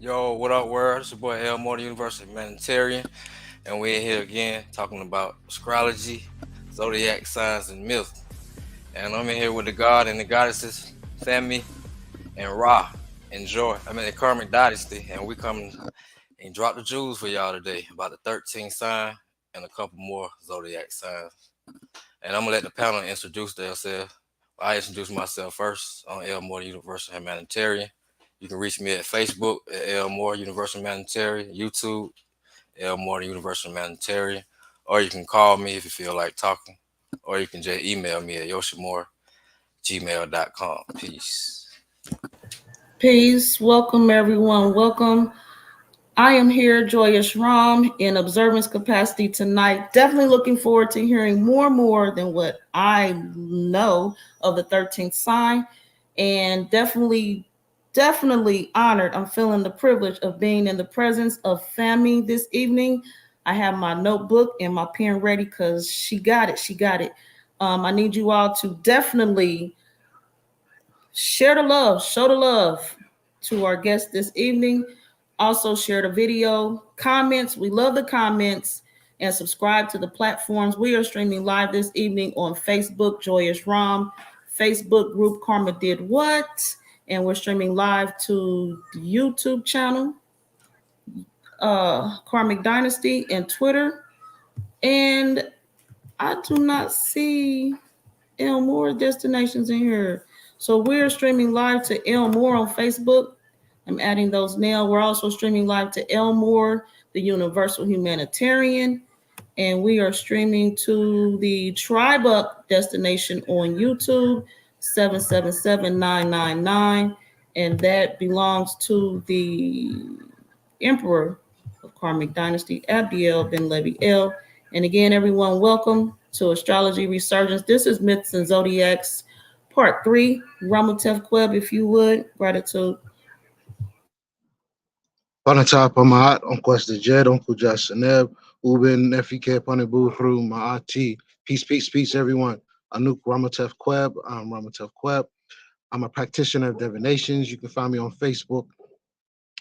Yo, what up, world? It's your boy Elmore, the Universal Humanitarian, and we're here again talking about astrology, zodiac signs, and myths. And I'm in here with the god and the goddesses, Femi and Ra. Enjoy. I'm in the karmic dynasty, and we come and drop the jewels for y'all today about the 13th sign and a couple more zodiac signs. And I'm gonna let the panel introduce themselves. I introduce myself first. I'm Elmore, the Universal Humanitarian. You can reach me at Facebook at Elmore Universal Humanitarian, YouTube Elmore the Universal Humanitarian, or you can call me if you feel like talking, or you can just email me at yoshimore@gmail.com. Peace. Peace. Welcome, everyone. Welcome. I am here, Joyous Ram, in observance capacity tonight. Definitely looking forward to hearing more than what I know of the 13th sign. And definitely honored. I'm feeling the privilege of being in the presence of Fami this evening. I have my notebook and my pen ready because she got it. She got it. I need you all to definitely share the love, show the love to our guest this evening. Also, share the video, comments. We love the comments and subscribe to the platforms. We are streaming live this evening on Facebook, Joyous Rom, Facebook group Karma Did What, and we're streaming live to the YouTube channel, Karmic Dynasty, and Twitter. And I do not see Elmore destinations in here. So we're streaming live to Elmore on Facebook. I'm adding those now. We're also streaming live to Elmore, the Universal Humanitarian. And we are streaming to the Tribe Up destination on YouTube, 777999. And that belongs to the Emperor of Karmic Dynasty, Abdiel Ben Levi El. And again, everyone, welcome to Astrology Resurgence. This is Myths and Zodiacs, Part 3. Ramatef Kweb, if you would. Gratitude. Panata Pamahat, on Questa Jed, on Kuja Seneb, Ubin, Nefike Panebu, Hru, Maati. Peace, everyone. Anuk Ramatef Kweb. I'm Ramatef Kweb. I'm a practitioner of divinations. You can find me on Facebook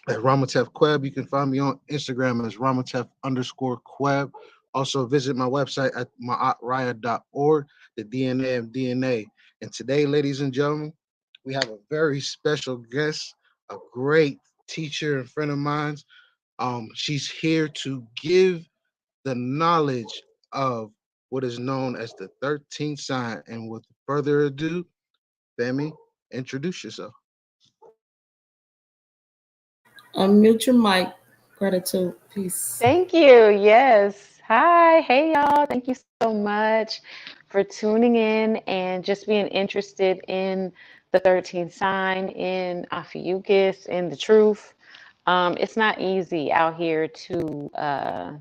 at Ramatef Kweb. You can find me on Instagram as Ramatef_Kweb. Also visit my website at maatraya.org, the DNA of DNA. And today, ladies and gentlemen, we have a very special guest, a great teacher and friend of mine. She's here to give the knowledge of what is known as the 13th sign. And with further ado, Femi, introduce yourself. Unmute your mic. Gratitude. Peace. Thank you. Yes. Hi. Hey, y'all. Thank you so much for tuning in and just being interested in the 13th sign, in Ophiuchus, in the truth. It's not easy out here to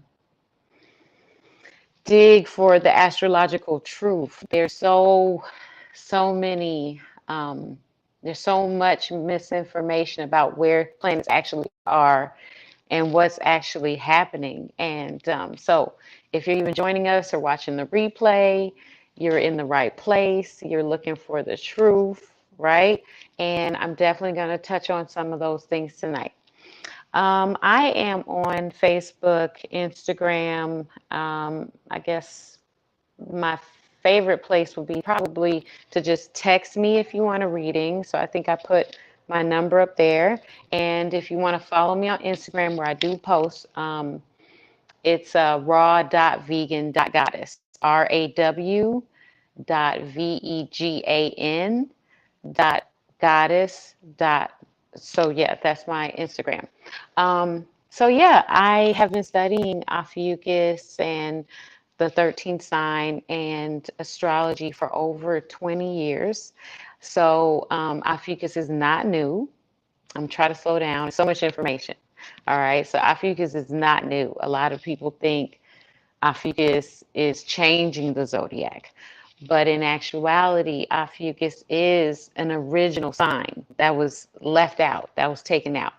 dig for the astrological truth. So many, there's so much misinformation about where planets actually are and what's actually happening. And so, if you're even joining us or watching the replay, you're in the right place. You're looking for the truth, right? And I'm definitely going to touch on some of those things tonight. I am on Facebook, Instagram. I guess my favorite place would be probably to just text me if you want a reading. So I think I put my number up there. And if you want to follow me on Instagram where I do post, it's raw.vegan.goddess, RAW.VEGAN dot goddess dot. So yeah, that's my Instagram. So yeah, I have been studying Ophiuchus and the 13th sign and astrology for over 20 years. So Ophiuchus is not new. I'm trying to slow down. There's so much information. All right. So Ophiuchus is not new. A lot of people think Ophiuchus is changing the zodiac. But in actuality, Ophiuchus is an original sign that was left out, that was taken out.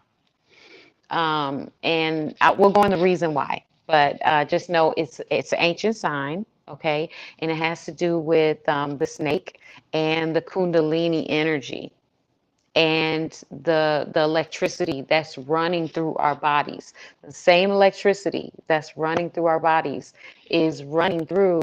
We'll go on the reason why. But just know it's an ancient sign, okay? And it has to do with the snake and the Kundalini energy. and the electricity that's running through our bodies. The same electricity that's running through our bodies is running through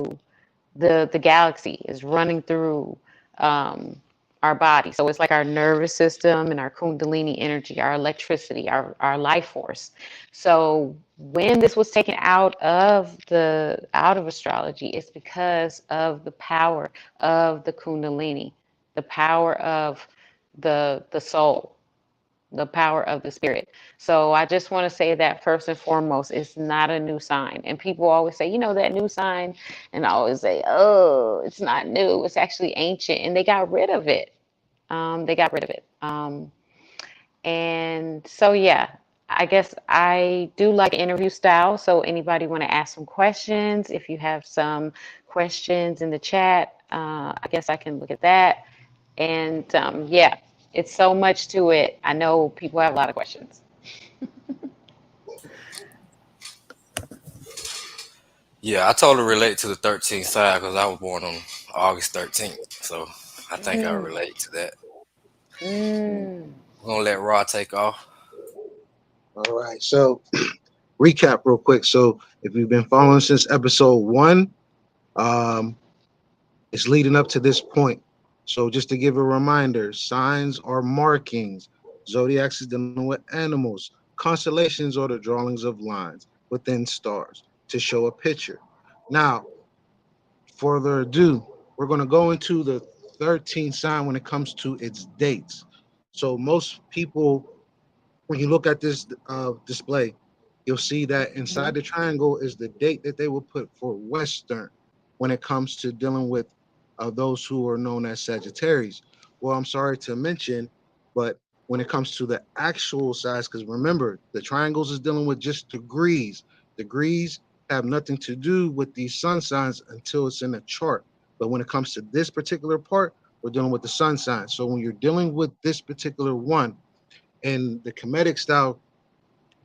the galaxy, is running through our body. So it's like our nervous system and our kundalini energy, our electricity, our life force. So when this was taken out of astrology, it's because of the power of the kundalini, the power of the soul, the power of the spirit. So I just want to say that first and foremost, it's not a new sign. And people always say, that new sign, and I always say, oh, it's not new. It's actually ancient, and they got rid of it. And so, yeah, I guess I do like interview style. So anybody want to ask some questions? If you have some questions in the chat, I guess I can look at that. And yeah, it's so much to it. I know people have a lot of questions. Yeah, I totally relate to the 13th sign because I was born on August 13th. So I think I Mm, relate to that. mm, We're gonna let Rod take off. All right. So recap real quick. So if you've been following since episode 1, um, it's leading up to this point. So just to give a reminder, signs are markings. Zodiacs is dealing with animals. Constellations are the drawings of lines within stars to show a picture. Now, further ado, we're going to go into the 13th sign when it comes to its dates. So most people, when you look at this display, you'll see that inside mhm, the triangle is the date that they will put for Western when it comes to dealing with those who are known as Sagittarius. Well, I'm sorry to mention, but when it comes to the actual size, because remember, the triangles is dealing with just degrees. Degrees have nothing to do with these sun signs until it's in a chart. But when it comes to this particular part, we're dealing with the sun sign. So when you're dealing with this particular one, in the comedic style,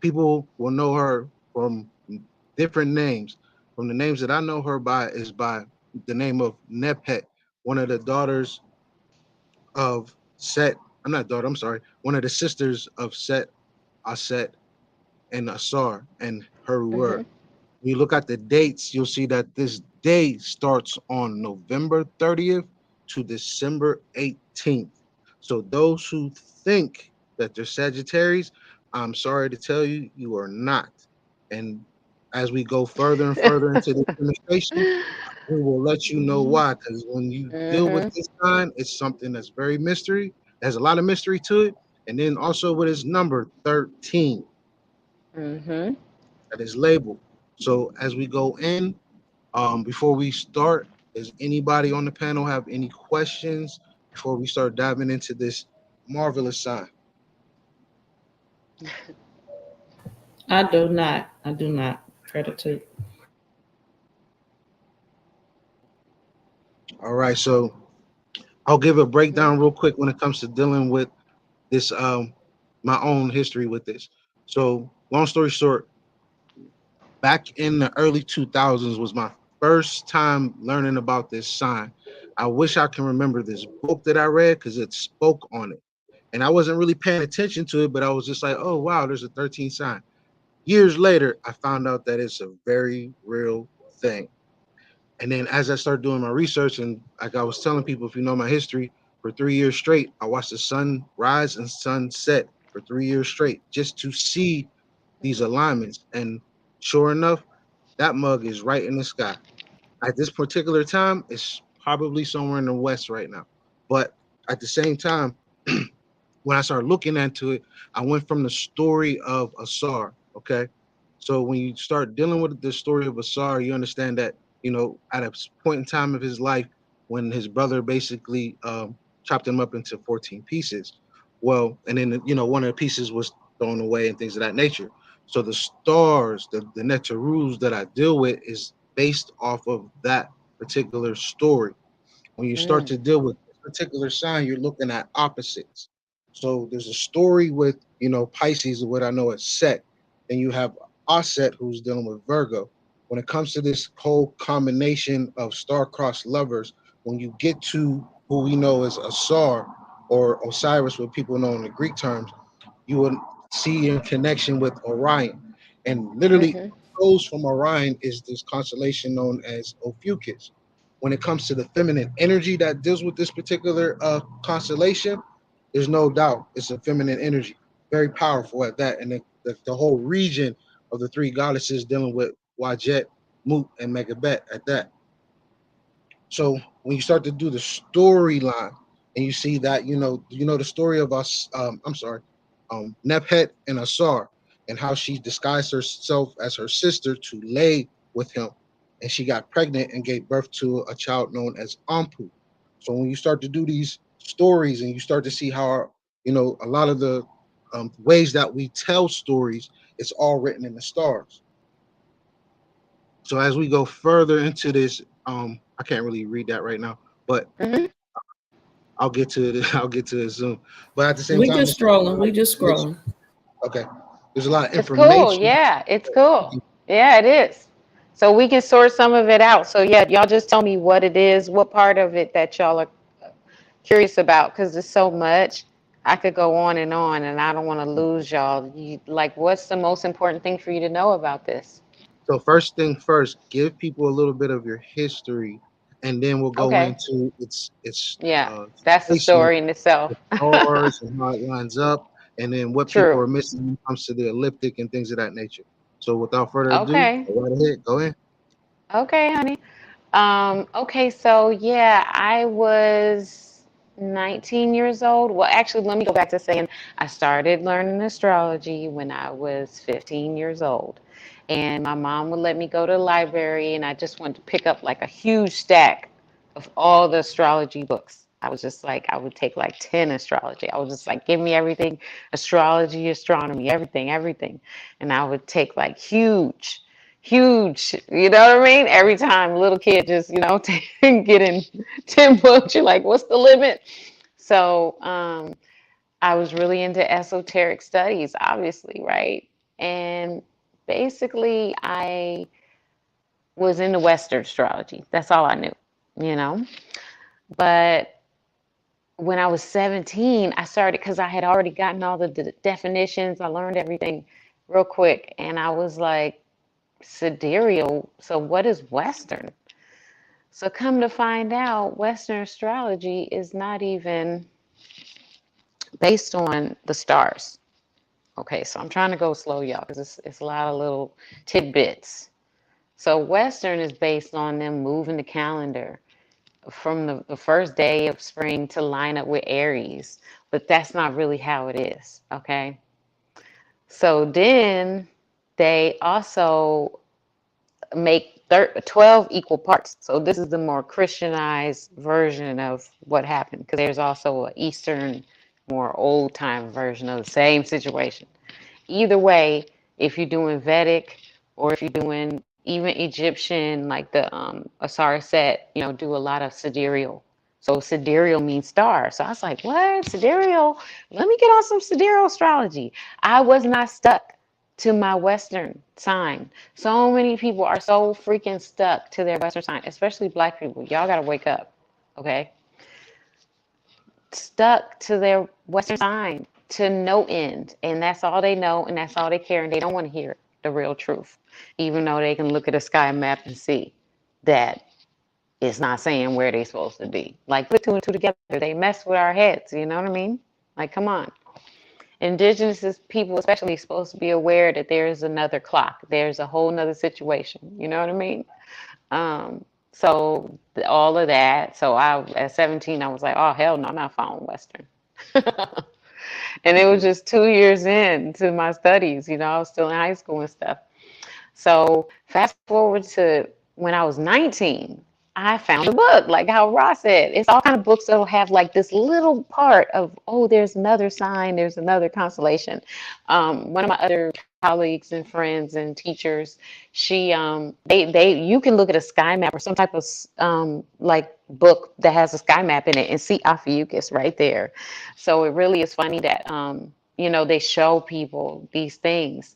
people will know her from different names. From the names that I know her by is by the name of Nepet, one of the daughters of Set. I'm not daughter, I'm sorry. One of the sisters of Set, Aset, and Asar, and her mhm. were. When you look at the dates, you'll see that this day starts on November 30th to December 18th. So those who think that they're Sagittarius, I'm sorry to tell you, you are not. And as we go further and further into the administration, we will let you know Mhm, why. Because when you deal with mhm, this sign, it's something that's very mystery. There's a lot of mystery to it. And then also with its number 13 mhm. that is labeled. So as we go in, before we start, does anybody on the panel have any questions before we start diving into this marvelous sign? I do not. I do not. Gratitude. All right, so I'll give a Mhm. breakdown real quick when it comes to dealing with this, my own history with this. So long story short, back in the early 2000s was my first time learning about this sign. I wish I can remember this book that I read because it spoke on it. And I wasn't really paying attention to it, but I was just like, oh, wow, there's a 13 sign. Years later, I found out that it's a very real thing. And then as I started doing my research, and like I was telling people, if you know my history, for 3 years straight, I watched the sun rise and sun set for 3 years straight just to see these alignments. And sure enough, that mug is right in the sky. At this particular time, it's probably somewhere in the west right now. But at the same time, when I started looking into it, I went from the story of Asar. Okay. So when you start dealing with the story of Asar, you understand that, at a point in time of his life when his brother basically chopped him up into 14 pieces. Well, and then, one of the pieces was thrown away and things of that nature. So the stars, the Netarus that I deal with is based off of that particular story. When you start Mm, to deal with this particular sign, you're looking at opposites. So there's a story with, Pisces, what I know as Set. Then you have Osset, who's dealing with Virgo. When it comes to this whole combination of star-crossed lovers, when you get to who we know as Asar, or Osiris, what people know in the Greek terms, you would see in connection with Orion. And literally Mm-hmm. goes from Orion is this constellation known as Ophiuchus. When it comes to the feminine energy that deals with this particular constellation, there's no doubt it's a feminine energy, very powerful at that. And the whole region of the three goddesses dealing with Wajet, Mut, and Megabet at that. So when you start to do the storyline and you see that, the story of us, Nephet and Asar, and how she disguised herself as her sister to lay with him, and she got pregnant and gave birth to a child known as Ampu. So when you start to do these stories and you start to see how, a lot of the ways that we tell stories, it's all written in the stars. So as we go further into this, I can't really read that right now, but Mm-hmm. I'll get to it. I'll get to it soon. But at the same We time, just scrolling. We just scrolling. okay. There's a lot of It's cool. information. Yeah, it's cool. Yeah, it is. So we can sort some of it out. So yeah, y'all just tell me what it is, what part of it that y'all are curious about, because there's so much. I could go on, and I don't want to lose y'all. Like, what's the most important thing for you to know about this? So first thing first, give people a little bit of your history, and then we'll go Okay. into its Yeah, that's the placement, story in itself. the stars, and how it lines up, and then what people True. are missing when it comes to the elliptic and things of that nature. So without further ado, Okay. go right ahead. Go in. Okay, honey. Okay, so yeah, I was 19 years old. Well, actually, let me go back to saying I started learning astrology when I was 15 years old. And my mom would let me go to the library, and I just wanted to pick up like a huge stack of all the astrology books. I was just like, I would take like 10 astrology. I was just like, give me everything, astrology, astronomy, everything, everything. And I would take like huge, you know what I mean? Every time a little kid just, getting 10 books, you're like, what's the limit? So I was really into esoteric studies, obviously, right? And basically, I was into Western astrology. That's all I knew, you know? But when I was 17, I started because I had already gotten all the definitions. I learned everything real quick. And I was like, sidereal. So, what is Western? So, come to find out, Western astrology is not even based on the stars. Okay, so I'm trying to go slow, y'all, because it's a lot of little tidbits. So, Western is based on them moving the calendar from the first day of spring to line up with Aries, but that's not really how it is. Okay, so then they also make 12 equal parts. So this is the more Christianized version of what happened, because there's also an Eastern, more old time version of the same situation. Either way, if you're doing Vedic or if you're doing even Egyptian, like the Osiris set, do a lot of sidereal. So sidereal means star. So I was like, what? Sidereal? Let me get on some sidereal astrology. I was not stuck to my Western sign. So many people are so freaking stuck to their Western sign, especially Black people. Y'all got to wake up, okay? Stuck to their Western sign to no end. And that's all they know, and that's all they care. And they don't want to hear the real truth, even though they can look at a sky map and see that it's not saying where they're supposed to be. Like, put two and two together. They mess with our heads, you know what I mean? Like, come on. Indigenous people especially supposed to be aware that there's another clock. There's a whole nother situation. You know what I mean? So all of that. So at 17, I was like, oh hell no, I'm not following Western. And it was just 2 years into my studies. I was still in high school and stuff. So fast forward to when I was 19, I found a book, like how Ross said. It's all kind of books that'll have like this little part of, oh, there's another sign, there's another constellation. One of my other colleagues and friends and teachers, she you can look at a sky map or some type of like book that has a sky map in it and see Ophiuchus right there. So it really is funny that they show people these things,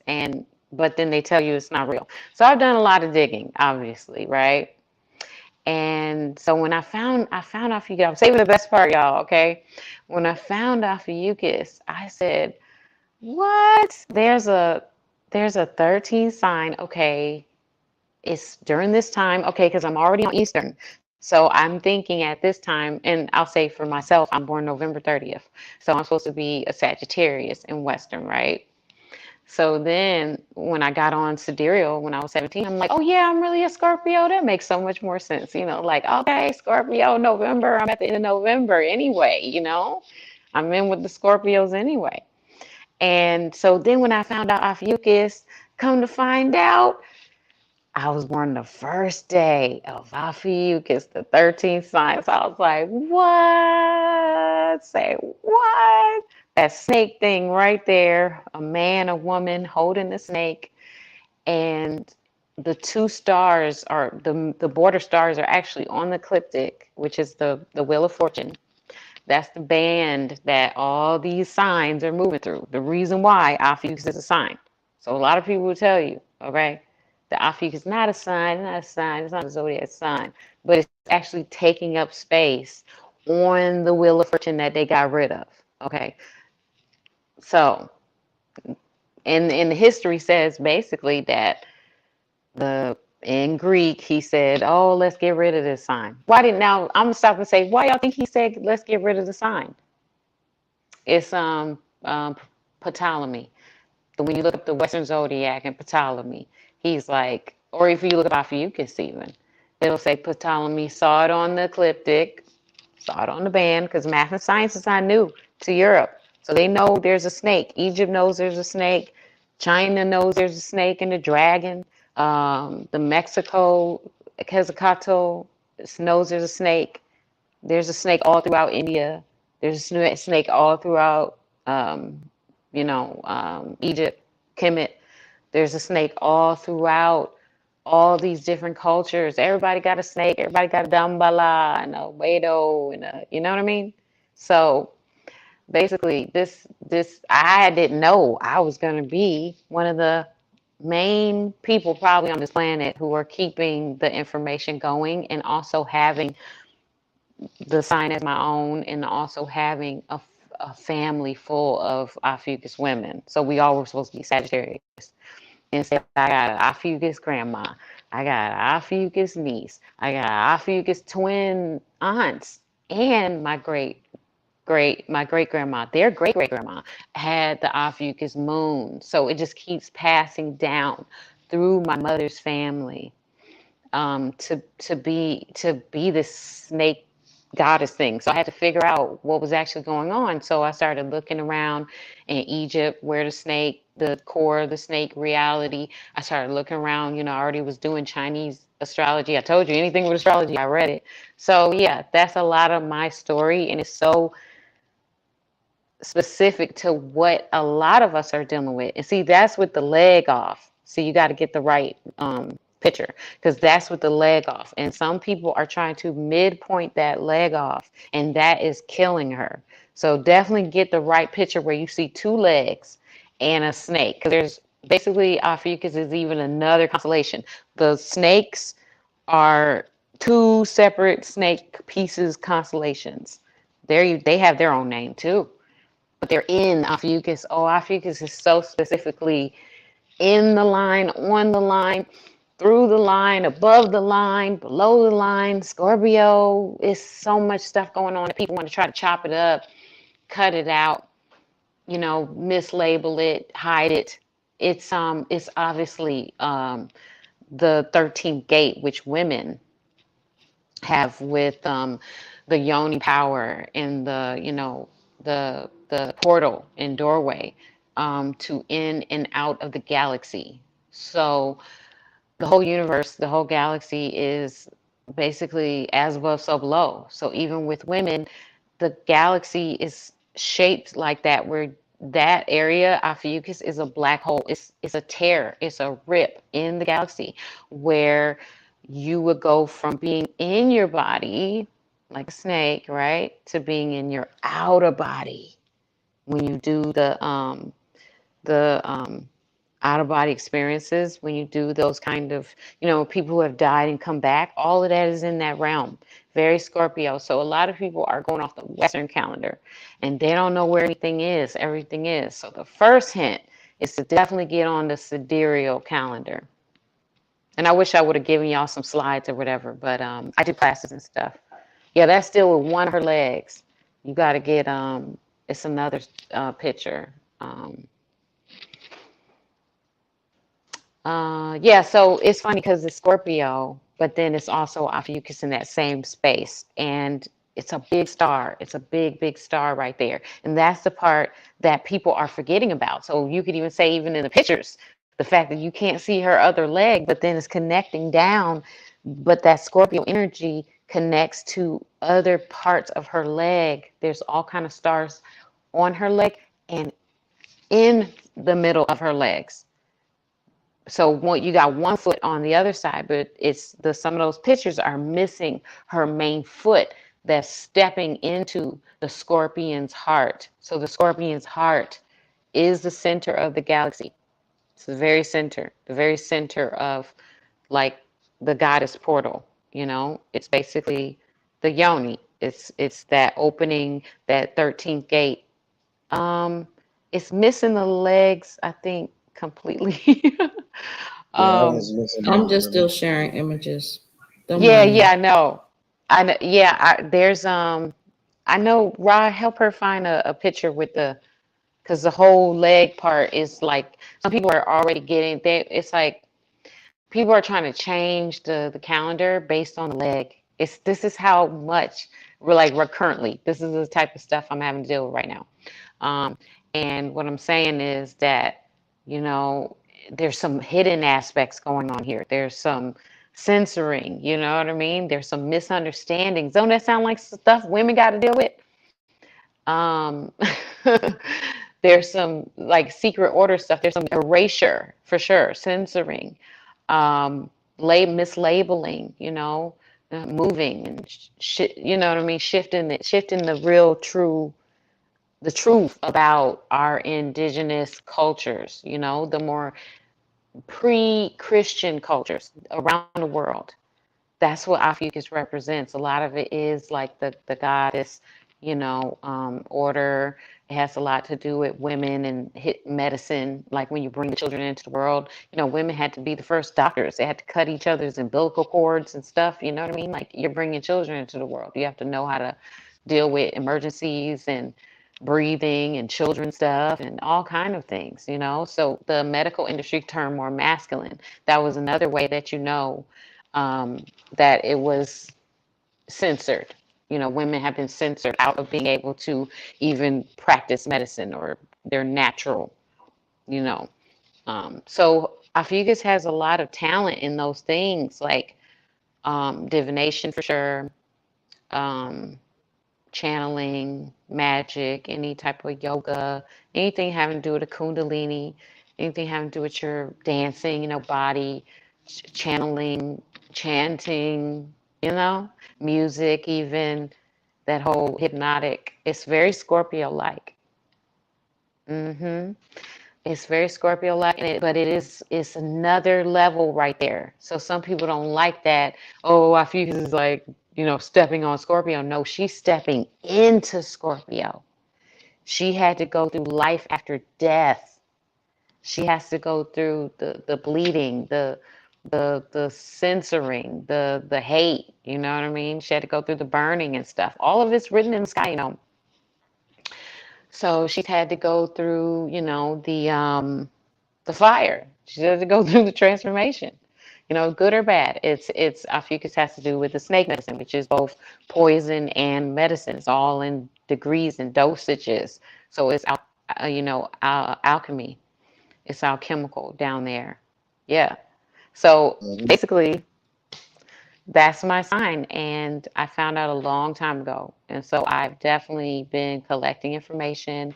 but then they tell you it's not real. So I've done a lot of digging, obviously, right? And so when I found Ophiuchus, I'm saving the best part, y'all, okay? When I found Ophiuchus, I said, what? There's a 13 sign, okay. It's during this time, okay, because I'm already on Eastern. So I'm thinking at this time, and I'll say for myself, I'm born November 30th. So I'm supposed to be a Sagittarius in Western, right? So then when I got on Sidereal when I was 17, I'm like, oh yeah, I'm really a Scorpio. That makes so much more sense. Like, okay, Scorpio, November. I'm at the end of November anyway. I'm in with the Scorpios anyway. And so then when I found out Ophiuchus, come to find out, I was born the first day of Ophiuchus, the 13th sign. So I was like, what? Say what? That snake thing right there, a man, a woman holding the snake, and the two stars are the border stars are actually on the ecliptic, which is the Wheel of Fortune. That's the band that all these signs are moving through. The reason why Ophiuchus is a sign. So a lot of people will tell you, okay, the Ophiuchus is not a sign, it's not a zodiac sign, but it's actually taking up space on the Wheel of Fortune that they got rid of. Okay, so and the history says basically that the in Greek he said, oh, let's get rid of this sign. Why didn't now I'm gonna stop and say, why y'all think he said let's get rid of the sign? It's um Ptolemy. When you look up the Western Zodiac and Ptolemy, he's like, or if you look up Ophiuchus even, it'll say Ptolemy saw it on the ecliptic, saw it on the band, because math and science is not new to Europe. So they know there's a snake. Egypt knows there's a snake. China knows there's a snake and a dragon. The Mexico, Quetzalcoatl knows there's a snake. There's a snake all throughout India. There's a snake all throughout, Egypt, Kemet. There's a snake all throughout all these different cultures. Everybody got a snake. Everybody got a Dambala and a Wado and you know what I mean? So basically, this I didn't know I was going to be one of the main people probably on this planet who are keeping the information going and also having the sign as my own and also having a family full of Ophiuchus women. So we all were supposed to be Sagittarius. And say, I got an Ophiuchus grandma, I got an Ophiuchus niece, I got an Ophiuchus twin aunts, and my great grandma, their great great grandma had the Ophiuchus moon. So it just keeps passing down through my mother's family to be this snake goddess thing. So I had to figure out what was actually going on. So I started looking around in Egypt where the core of the snake reality. I started looking around, I already was doing Chinese astrology. I told you anything with astrology, I read it. So yeah, that's a lot of my story, and it's so specific to what a lot of us are dealing with. And see, that's with the leg off. See, you got to get the right picture, because that's with the leg off. And some people are trying to midpoint that leg off, and that is killing her. So definitely get the right picture where you see two legs and a snake. Because there's basically Ophiuchus is even another constellation. The snakes are two separate snake pieces constellations. They have their own name too, but they're in Ophiuchus. Oh, Ophiuchus is so specifically in the line, on the line, through the line, above the line, below the line. Scorpio is so much stuff going on that people want to try to chop it up, cut it out, mislabel it, hide it. It's obviously the 13th gate, which women have with the yoni power and the portal and doorway to in and out of the galaxy. So the whole universe, the whole galaxy is basically as above, so below. So even with women, the galaxy is shaped like that, where that area, Ophiuchus, is a black hole. It's a tear, it's a rip in the galaxy where you would go from being in your body like a snake, right, to being in your outer body when you do the out of body experiences, when you do those kind of, people who have died and come back, all of that is in that realm. Very Scorpio. So a lot of people are going off the Western calendar and they don't know where anything is, everything is. So the first hint is to definitely get on the sidereal calendar. And I wish I would have given y'all some slides or whatever, but I do classes and stuff. Yeah, that's still with one of her legs. You got to get, it's another picture. Yeah, so it's funny because it's Scorpio, but then it's also Ophiuchus in that same space. And it's a big star. It's a big, big star right there. And that's the part that people are forgetting about. So you could even say, even in the pictures, the fact that you can't see her other leg, but then it's connecting down. But that Scorpio energy connects to other parts of her leg. There's all kind of stars on her leg and in the middle of her legs. So you got one foot on the other side, but some of those pictures are missing her main foot that's stepping into the scorpion's heart. So the scorpion's heart is the center of the galaxy. It's the very center of like the goddess portal. It's basically the yoni. It's that opening, that 13th gate. It's missing the legs, I think, completely. Yeah, I um, was missing I'm that. just still sharing images. Don't yeah, mind me. yeah, I know. I know. Yeah, there's I know. Ra, help her find a picture with because the whole leg part is like some people are already getting. It's like people are trying to change the calendar based on the leg. This is how much we're currently. This is the type of stuff I'm having to deal with right now. Um, and what I'm saying is that, you know, there's some hidden aspects going on here. There's some censoring, you know what I mean? There's some misunderstandings. Don't that sound like stuff women got to deal with? Um, there's some like secret order stuff. There's some erasure for sure, censoring, mislabeling, moving and you know what I mean? Shifting the truth about our indigenous cultures, the more pre-Christian cultures around the world. That's what Ophiuchus represents. A lot of it is like the goddess, order. It has a lot to do with women and hit medicine. Like when you bring the children into the world, women had to be the first doctors. They had to cut each other's umbilical cords and stuff. You know what I mean? Like you're bringing children into the world. You have to know how to deal with emergencies and breathing and children stuff and all kind of things. So the medical industry turned more masculine. That was another way that that it was censored. Women have been censored out of being able to even practice medicine or their natural, you know. So Ophiuchus has a lot of talent in those things, like divination for sure, um, channeling, magic, any type of yoga, anything having to do with a kundalini, anything having to do with your dancing, body, channeling, chanting, music, even that whole hypnotic. It's very Scorpio-like. It's very Scorpio-like, but it's another level right there. So some people don't like that. Oh, I feel this is like, stepping on Scorpio. No, she's stepping into Scorpio. She had to go through life after death. She has to go through the bleeding, the censoring, the hate, you know what I mean? She had to go through the burning and stuff. All of it's written in the sky. So she's had to go through, the fire. She had to go through the transformation. Good or bad. It's Ophiuchus has to do with the snake medicine, which is both poison and medicine. It's all in degrees and dosages. So it's alchemy. It's alchemical down there. Yeah. So Mhm. basically, that's my sign. And I found out a long time ago. And so I've definitely been collecting information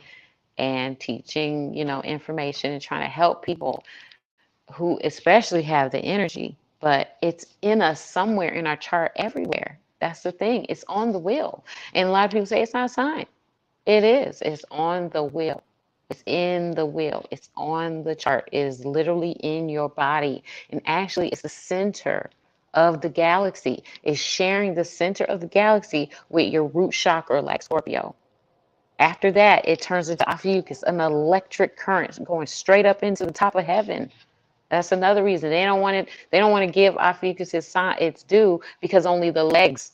and teaching, information and trying to help people who especially have the energy, but it's in us somewhere in our chart everywhere. That's the thing. It's on the wheel. And a lot of people say it's not a sign. It is. It's on the wheel. It's in the wheel. It's on the chart. It is literally in your body. And actually, it's the center of the galaxy. It's sharing the center of the galaxy with your root chakra, like Scorpio. After that, it turns into Ophiuchus, an electric current going straight up into the top of heaven. That's another reason they don't want it. They don't want to give Ophiuchus its due because only the legs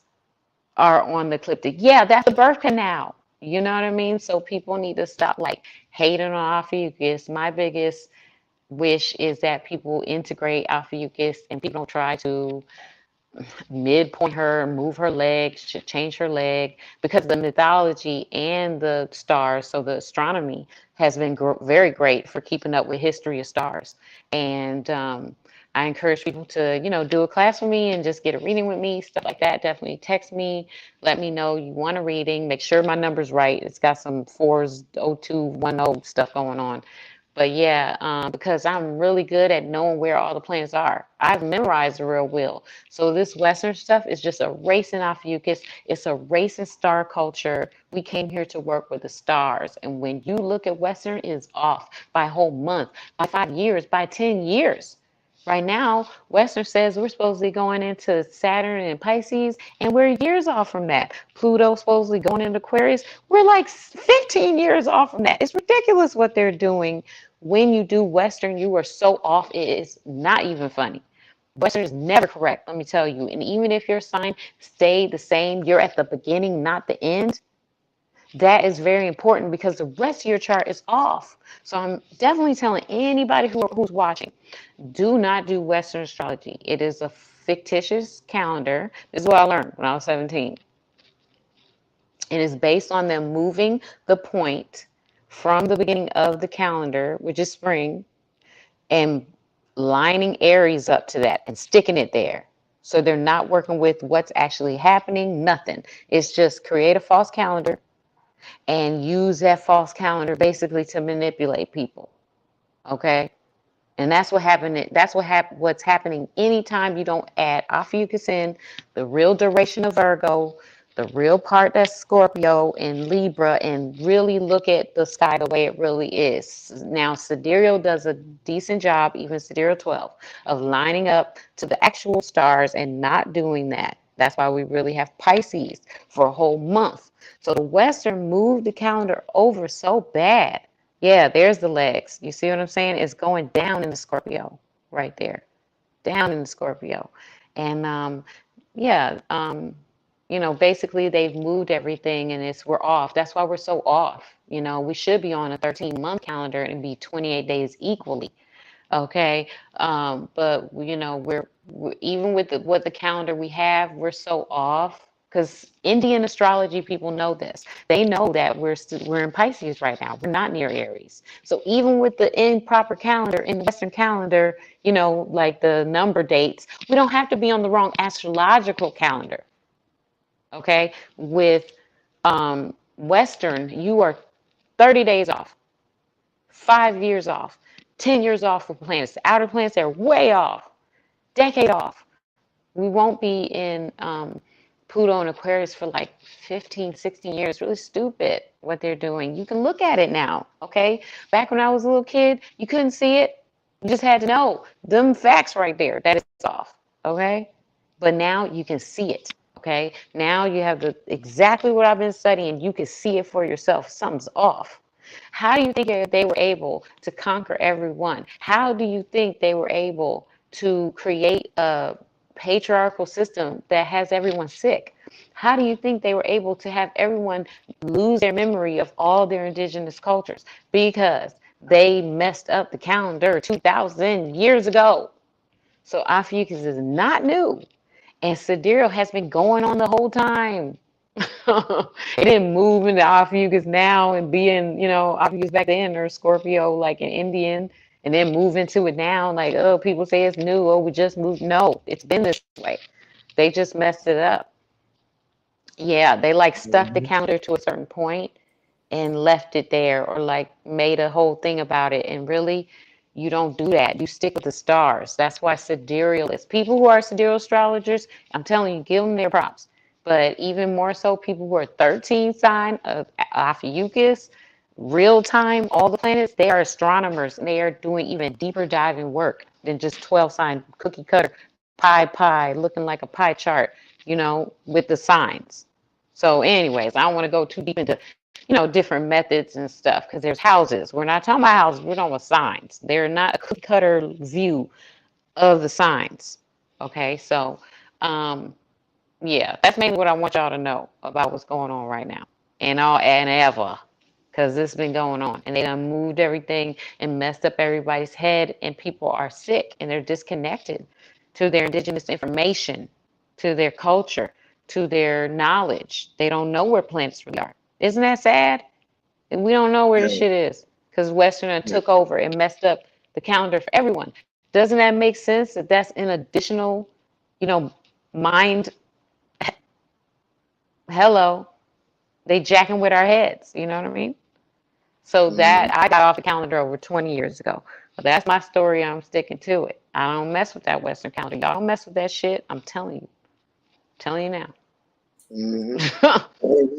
are on the ecliptic. Yeah, that's the birth canal. You know what I mean? So people need to stop like hating on Ophiuchus. My biggest wish is that people integrate Ophiuchus and people don't try to midpoint her, move her leg, change her leg, because the mythology and the stars, so the astronomy has been very great for keeping up with history of stars. And I encourage people to, do a class with me and just get a reading with me, stuff like that. Definitely text me, let me know you want a reading. Make sure my number's right. It's got some 40210 stuff going on. But yeah, because I'm really good at knowing where all the planets are. I've memorized the real wheel. So this Western stuff is just a race in Ophiuchus. It's a race in star culture. We came here to work with the stars. And when you look at Western, it is off by a whole month, by 5 years, by 10 years. Right now, Western says we're supposedly going into Saturn and Pisces, and we're years off from that. Pluto supposedly going into Aquarius. We're like 15 years off from that. It's ridiculous what they're doing. When you do Western, you are so off. It is not even funny. Western is never correct, let me tell you. And even if your sign stayed the same, you're at the beginning, not the end. That is very important because the rest of your chart is off. So I'm definitely telling anybody who's watching, do not do Western astrology. It is a fictitious calendar. This is what I learned when I was 17. It is based on them moving the point from the beginning of the calendar, which is spring, and lining Aries up to that and sticking it there. So they're not working with what's actually happening, nothing. It's just create a false calendar and use that false calendar basically to manipulate people. Okay? And that's what happened. What's happening anytime you don't add Ophiuchus in, the real duration of Virgo, the real part that's Scorpio and Libra, and really look at the sky the way it really is. Now, Sidereal does a decent job, even Sidereal 12, of lining up to the actual stars and not doing that. That's why we really have Pisces for a whole month. So the Western moved the calendar over so bad. Yeah, there's the legs. You see what I'm saying? It's going down in the Scorpio right there, down in the Scorpio. And basically they've moved everything and we're off. That's why we're so off. We should be on a 13-month calendar and be 28 days equally. Okay. But we're even with what the calendar we have, we're so off. Because Indian astrology people know this. They know that we're in Pisces right now. We're not near Aries. So even with the improper calendar in the Western calendar, like the number dates, we don't have to be on the wrong astrological calendar. Okay, with Western, you are 30 days off, 5 years off, 10 years off for planets. The outer planets are way off, decade off. We won't be in Pluto and Aquarius for like 15, 16 years. Really stupid what they're doing. You can look at it now, okay? Back when I was a little kid, you couldn't see it. You just had to know them facts right there that it's off, okay? But now you can see it, okay? Now you have exactly what I've been studying. You can see it for yourself. Something's off. How do you think they were able to conquer everyone? How do you think they were able to create a patriarchal system that has everyone sick? How do you think they were able to have everyone lose their memory of all their indigenous cultures? Because they messed up the calendar 2,000 years ago. So Ophiuchus is not new. And Sidereal has been going on the whole time. It didn't move into Ophiuchus now and being, Ophiuchus back then or Scorpio like an Indian, and then move into it now. Like, oh, people say it's new. Oh, we just moved. No, it's been this way. They just messed it up. Yeah, they like stuck the calendar to a certain point and left it there, or like made a whole thing about it. And really, you don't do that. You stick with the stars. That's why sidereal is. People who are sidereal astrologers, I'm telling you, give them their props. But even more so, people who are 13 sign of Ophiuchus, real time, all the planets, they are astronomers and they are doing even deeper diving work than just 12 sign cookie cutter pie, looking like a pie chart, with the signs. So anyways, I don't want to go too deep into, different methods and stuff because there's houses. We're not talking about houses, we're talking about signs. They're not a cookie cutter view of the signs. Okay, so yeah, that's mainly what I want y'all to know about what's going on right now and ever, because this has been going on, and they done moved everything and messed up everybody's head, and people are sick and they're disconnected to their indigenous information, to their culture, to their knowledge. They don't know where planets really are. Isn't that sad? And we don't know where Yeah, the shit is because Western yeah, took over and messed up the calendar for everyone. Doesn't that make sense that that's an additional, you know, mind? Hello, they jacking with our heads. You know what I mean? So mhm, that I got off the calendar over 20 years ago. But that's my story. I'm sticking to it. I don't mess with that Western calendar. Y'all don't mess with that shit. I'm telling you. Telling you now. mhm.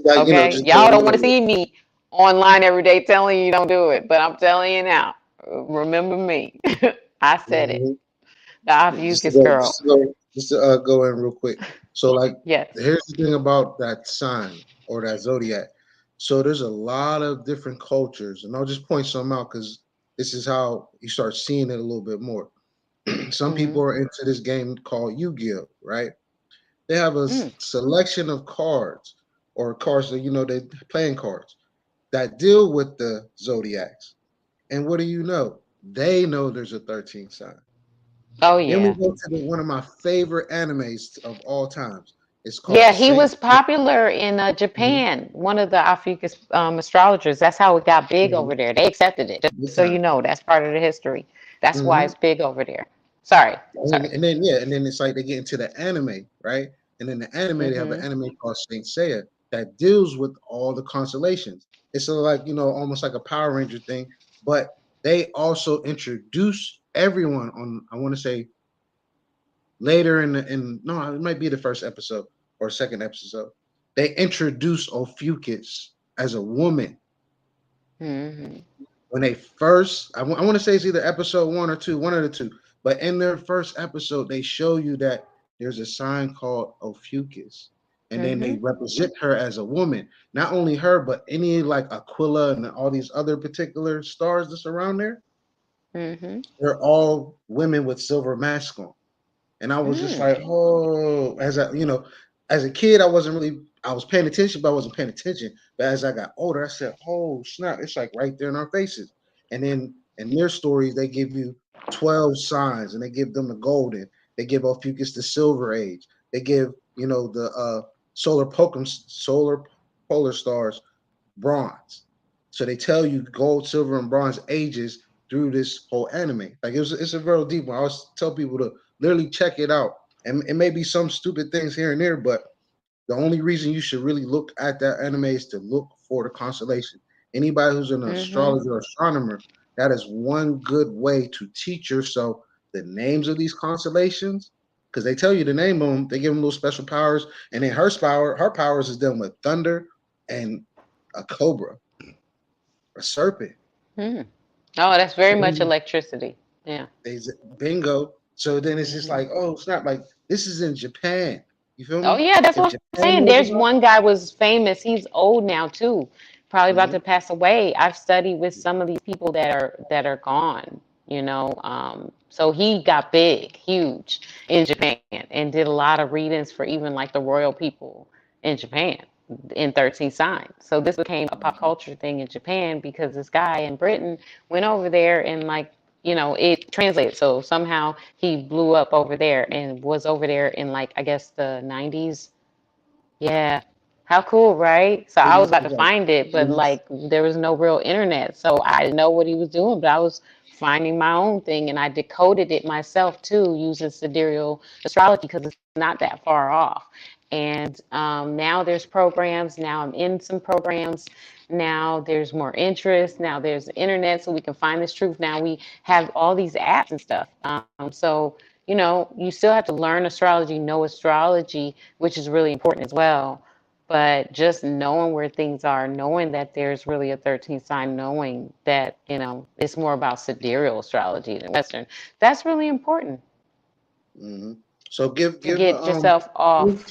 Like, Okay? just Y'all going don't want on to with see me online every day telling you don't do it. But I'm telling you now. Remember me. I it. said it. Mhm. The Just to Ophiuchus go, girl. go in real quick. So, like, Yes. here's the thing about that sign or that zodiac. So, there's a lot of different cultures, and I'll just point some out because this is how you start seeing it a little bit more. Some Mm-hmm. people are into this game called Yu-Gi-Oh, right? They have a Mm. selection of cards or cards that they playing cards that deal with the zodiacs. And what do you know? They know there's a 13th sign. Oh, Then we yeah. go to one of my favorite animes of all times. It's called Yeah, he Saint was Seiya. popular in Mhm, Japan, one of the Ophiuchus astrologers. That's how it got big over mhm. there. They accepted it. Just Big so you time. know, that's part of the history. That's why Mhm. it's big over there. Sorry, And, sorry. and then yeah, and then it's like they get into the anime, right? And then the anime, they have an Mm-hmm. anime called Saint Seiya that deals with all the constellations. It's sort of like almost like a Power Ranger thing, but they also introduce everyone on. I want to say later in no, it might be the first episode or second episode. They introduce Ophiuchus as a woman Mm-hmm. when they first. I want to say it's either episode one or two, one of the two. But in their first episode, they show you that there's a sign called Ophiuchus, and then Mm-hmm. they represent her as a woman. Not only her, but any like Aquila and all these other particular stars that's around there. Mm-hmm. They're all women with silver masks on. And I was just Mm. like, oh, as a kid, I was paying attention, but I wasn't paying attention. But as I got older, I said, oh, snap, it's like right there in our faces. And then in their stories, they give you 12 signs and they give them the golden. They give Ophiuchus the silver age. They give, the solar polar stars bronze. So they tell you gold, silver, and bronze ages through this whole anime. Like it's a real deep one. I always tell people to literally check it out. And it may be some stupid things here and there, but the only reason you should really look at that anime is to look for the constellation. Anybody who's an Mm-hmm. astrologer or astronomer, that is one good way to teach yourself the names of these constellations. Because they tell you to name them, they give them little special powers, and then her powers is dealing with thunder and a cobra, a serpent. Mm. Oh, that's So very much then electricity. Yeah. they bingo. So then it's just Mm-hmm. like, oh, it's not like this is in Japan. You feel Oh me? yeah, that's If what I'm Japan saying. knows There's about one guy was famous. He's old now too, probably it, about to pass away. I've studied with some of these people that are gone. So he got big, huge in Japan, and did a lot of readings for even like the royal people in Japan in 13 signs. So this became a pop culture thing in Japan because this guy in Britain went over there and it translated. So somehow he blew up over there and was over there in like I guess the 90s. Yeah. How cool, right? So I was about to like, find it, but like there was no real internet. So I didn't know what he was doing, but I was finding my own thing and I decoded it myself too using sidereal astrology because it's not that far off. And now there's programs. Now I'm in some programs. Now there's more interest. Now there's the internet so we can find this truth. Now we have all these apps and stuff. So you still have to learn astrology, know astrology, which is really important as well. But just knowing where things are, knowing that there's really a 13th sign, knowing that, it's more about sidereal astrology than Western, that's really important Hmm. So give to give get yourself a off.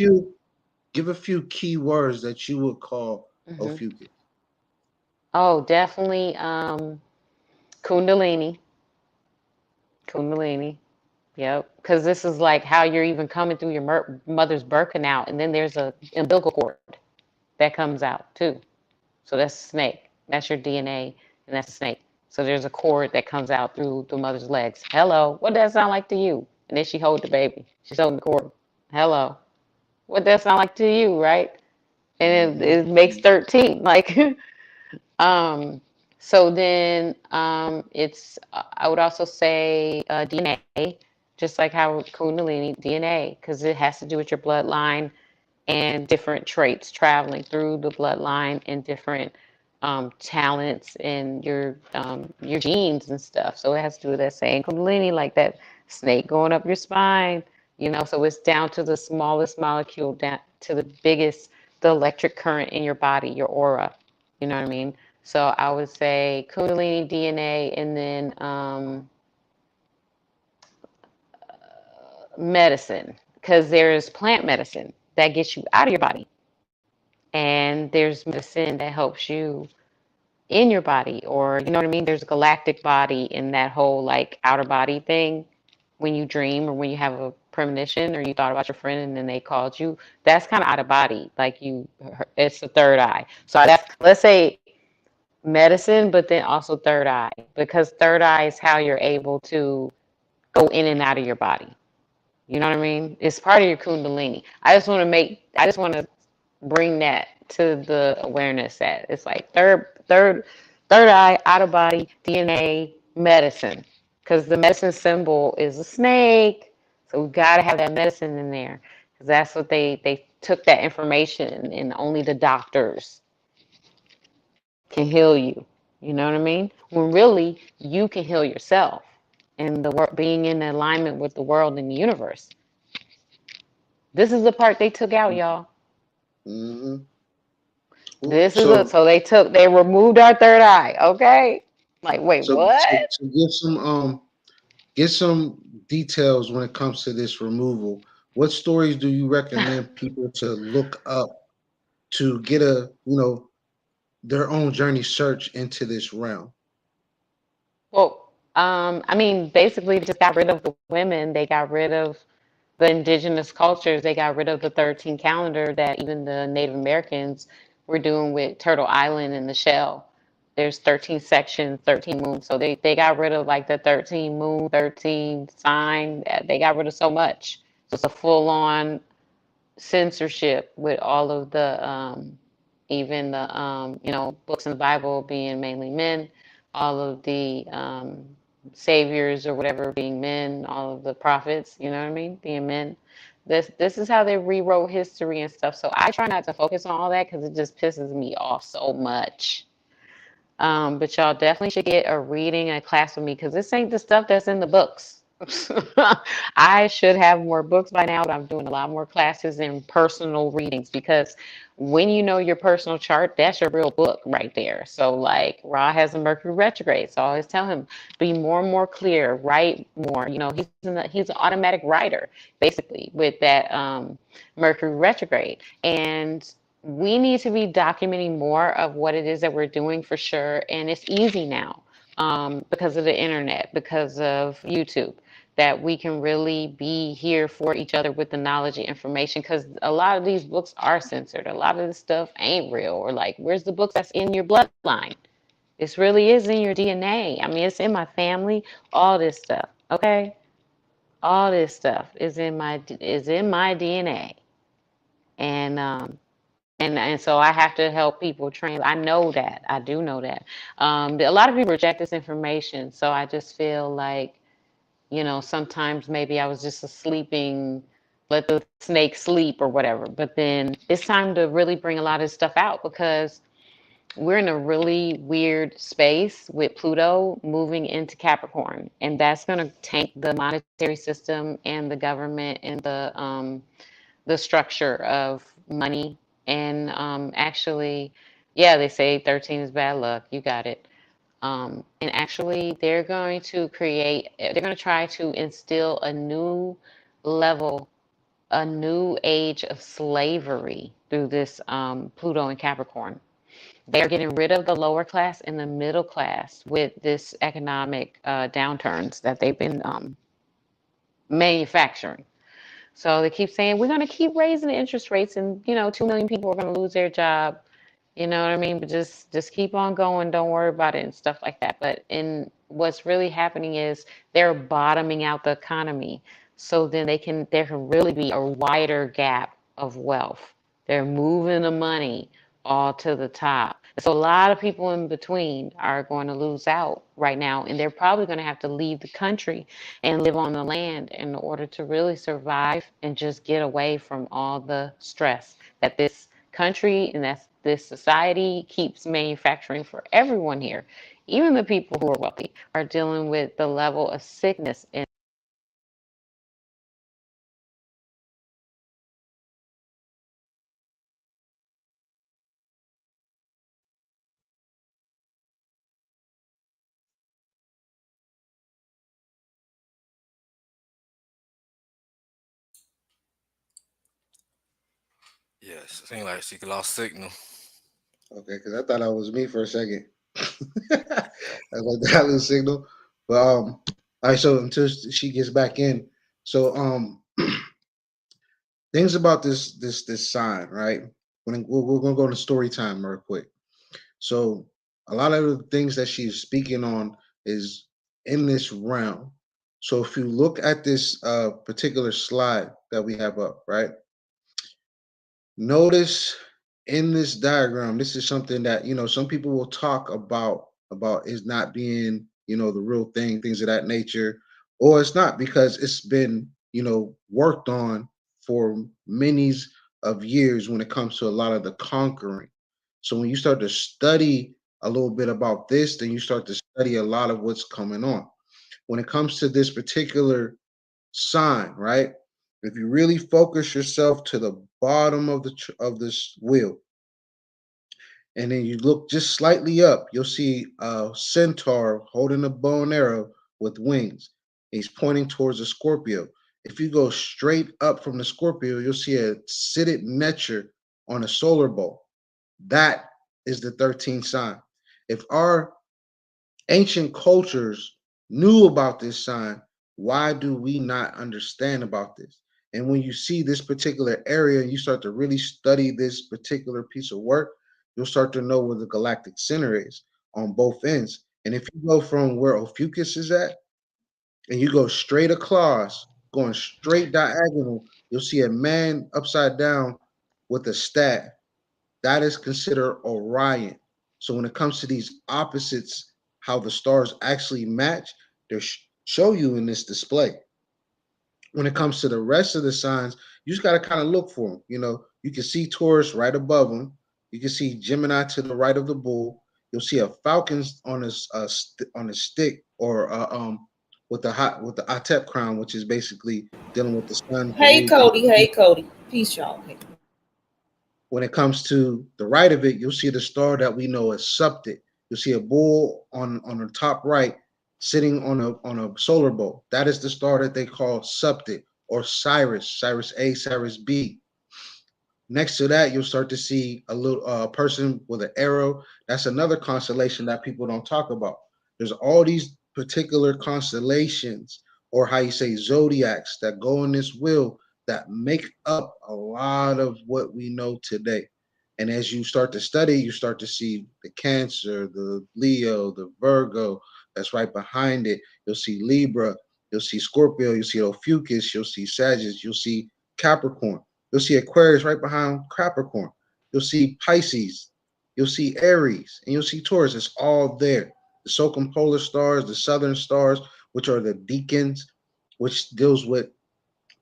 give a few key words that you would call Hmm. Ophiuchus. Oh, definitely Kundalini. Kundalini. Yep. Because this is like how you're even coming through your mother's birth canal, and then there's a umbilical cord that comes out too. So that's a snake. That's your DNA, and that's a snake. So there's a cord that comes out through the mother's legs. Hello, what does that sound like to you? And then she holds the baby. She's holding the cord. Hello, what does that sound like to you, right? And Hmm. it makes 13. Like, so then it's, I would also say DNA, just like how Kundalini, DNA, because it has to do with your bloodline and different traits traveling through the bloodline and different talents and your genes and stuff. So it has to do with that same Kundalini, like that snake going up your spine. So it's down to the smallest molecule, down to the biggest, the electric current in your body, your aura. You know what I mean? So I would say Kundalini, DNA, and then medicine, because there's plant medicine that gets you out of your body, and there's medicine that helps you in your body, or you know what I mean? There's a galactic body in that whole like outer body thing. When you dream or when you have a premonition or you thought about your friend and then they called you, that's kind of out of body. Like it's the third eye. So that's, let's say, medicine, but then also third eye, because third eye is how you're able to go in and out of your body. You know what I mean? It's part of your kundalini. I just want to bring that to the awareness that it's like third eye, out of body, DNA, medicine. Because the medicine symbol is a snake. So we've got to have that medicine in there. Because that's what they took that information, and only the doctors can heal you. You know what I mean? When really you can heal yourself, and the work being in alignment with the world and the universe. This is the part they took out, y'all. Hmm. This is it. So So they removed our third eye. Okay. Like, wait, what? so get some details when it comes to this removal. What stories do you recommend people to look up to get their own journey search into this realm? Well, I mean, basically just got rid of the women. They got rid of the indigenous cultures. They got rid of the 13 calendar that even the Native Americans were doing with Turtle Island and the shell. There's 13 sections, 13 moons. So they got rid of like the 13 moon, 13 sign. They got rid of so much. So it's a full on censorship with all of the even the books in the Bible being mainly men, all of the saviors or whatever being men, all of the prophets, you know what I mean, being men. This is how they rewrote history and stuff. So I try not to focus on all that because it just pisses me off so much. But y'all definitely should get a reading and a class with me, because this ain't the stuff that's in the books. I should have more books by now, but I'm doing a lot more classes and personal readings, because when you know your personal chart, that's your real book right there. So like Ra has a Mercury retrograde, so I always tell him, be more and more clear, write more. He's an automatic writer basically with that Mercury retrograde, and we need to be documenting more of what it is that we're doing for sure. And it's easy now because of the internet, because of YouTube, that we can really be here for each other with the knowledge and information. Because a lot of these books are censored. A lot of this stuff ain't real. Or like, where's the books that's in your bloodline? This really is in your DNA. I mean, it's in my family. All this stuff. Okay, all this stuff is in my DNA. And so I have to help people train. I know that. I do know that. A lot of people reject this information. So I just feel like, sometimes maybe I was just a sleeping, let the snake sleep or whatever. But then it's time to really bring a lot of stuff out, because we're in a really weird space with Pluto moving into Capricorn. And that's going to tank the monetary system and the government and the structure of money And actually, yeah, they say 13 is bad luck. You got it. And actually, they're going to try to instill a new level, a new age of slavery through this Pluto and Capricorn. They're getting rid of the lower class and the middle class with this economic downturns that they've been manufacturing. So they keep saying, we're going to keep raising the interest rates, and 2 million people are going to lose their job. You know what I mean? But just keep on going. Don't worry about it and stuff like that. But in what's really happening is they're bottoming out the economy. So then there can really be a wider gap of wealth. They're moving the money all to the top. So a lot of people in between are going to lose out right now, and they're probably going to have to leave the country and live on the land in order to really survive and just get away from all the stress that this country and that this society keeps manufacturing for everyone here. Even the people who are wealthy are dealing with the level of sickness and Yes, it seems like she lost signal. Okay, because I thought that was me for a second. I was like that was a signal. But all right, so until she gets back in. So things about this sign, right? We're gonna go into story time real quick. So a lot of the things that she's speaking on is in this realm. So if you look at this particular slide that we have up, right? Notice in this diagram, this is something that some people will talk about is not being the real thing, things of that nature, or it's not because it's been worked on for many of years when it comes to a lot of the conquering. So when you start to study a little bit about this, then you start to study a lot of what's coming on. When it comes to this particular sign, right? If you really focus yourself to the bottom of of this wheel, and then you look just slightly up, you'll see a centaur holding a bow and arrow with wings. He's pointing towards a Scorpio. If you go straight up from the Scorpio, you'll see a Sidit Necher on a solar bowl. That is the 13th sign. If our ancient cultures knew about this sign, why do we not understand about this? And when you see this particular area and you start to really study this particular piece of work, you'll start to know where the galactic center is on both ends. And if you go from where Ophiuchus is at and you go straight across, going straight diagonal, you'll see a man upside down with a staff. That is considered Orion. So when it comes to these opposites, how the stars actually match, they show you in this display. When it comes to the rest of the signs, you just got to kind of look for them. You can see Taurus right above them. You can see Gemini to the right of the bull. You'll see a falcon on on a stick, or with the Atep crown, which is basically dealing with the sun, the Hey moon. Cody, hey Cody. Peace, y'all. Hey. When it comes to the right of it, you'll see the star that we know as Suptit. You'll see a bull on the top right sitting on a solar bowl. That is the star that they call Suptit, or Cyrus A, Cyrus B. Next to that, you'll start to see a little person with an arrow. That's another constellation that people don't talk about. There's all these particular constellations, or how you say zodiacs, that go in this wheel that make up a lot of what we know today. And as you start to study, you start to see the Cancer, the Leo, the Virgo that's right behind it. You'll see Libra, you'll see Scorpio, you'll see Ophiuchus, you'll see Sagittarius, you'll see Capricorn. You'll see Aquarius right behind Capricorn. You'll see Pisces. You'll see Aries, and you'll see Taurus. It's all there. The circumpolar stars, the southern stars, which are the deacons, which deals with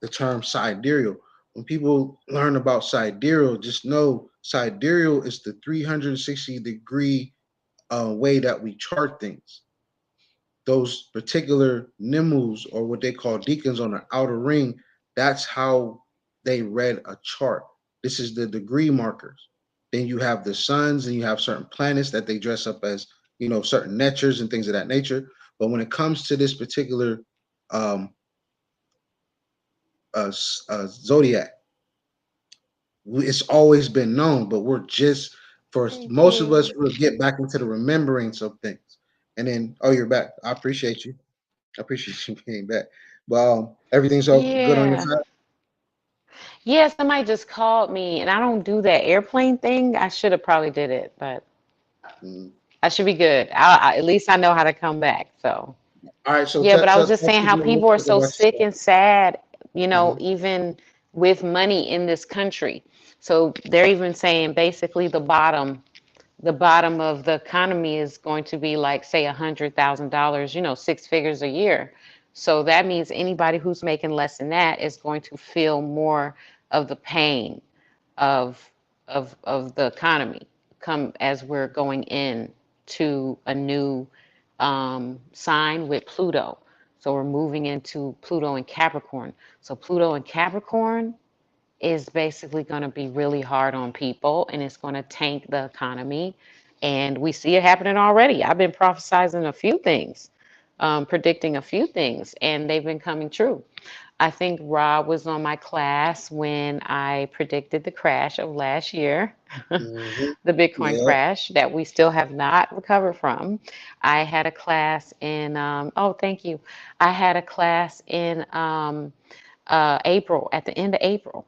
the term sidereal. When people learn about sidereal, just know sidereal is the 360-degree way that we chart things. Those particular nimbus, or what they call deacons on the outer ring, that's how they read a chart. This is the degree markers. Then you have the suns, and you have certain planets that they dress up as, certain natures and things of that nature. But when it comes to this particular um, zodiac, it's always been known, but we're just, for Thank most of us, you. we'll get back into the remembrance of things. And then, oh, you're back. I appreciate you. I appreciate you being back. But everything's all good on your Yeah. side? Yeah, somebody just called me and I don't do that airplane thing. I should have probably did it, but Mm. I should be good. At least I know how to come back. So, All right, so yeah, but I was tell just us saying how again real people are quick so about sick yourself. and sad, Hmm. even with money in this country. So they're even saying basically the bottom of the economy is going to be like, say, $100,000, 6 figures a year. So that means anybody who's making less than that is going to feel more of the pain of of the economy come as we're going in to a new sign with Pluto. So we're moving into Pluto and Capricorn. So Pluto and Capricorn is basically going to be really hard on people and it's going to tank the economy. And we see it happening already. I've been prophesizing a few things, predicting a few things, and they've been coming true. I think Rob was on my class when I predicted the crash of last year, Hmm. the Bitcoin Yeah. crash that we still have not recovered from. I had a class in, oh, thank you. I had a class in April, at the end of April.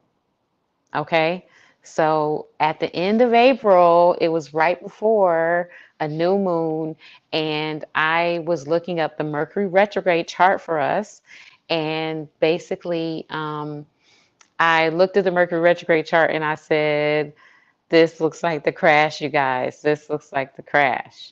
Okay. So at the end of April, it was right before a new moon, and I was looking up the Mercury retrograde chart for us. And basically, I looked at the Mercury retrograde chart and I said, this looks like the crash, you guys. This looks like the crash.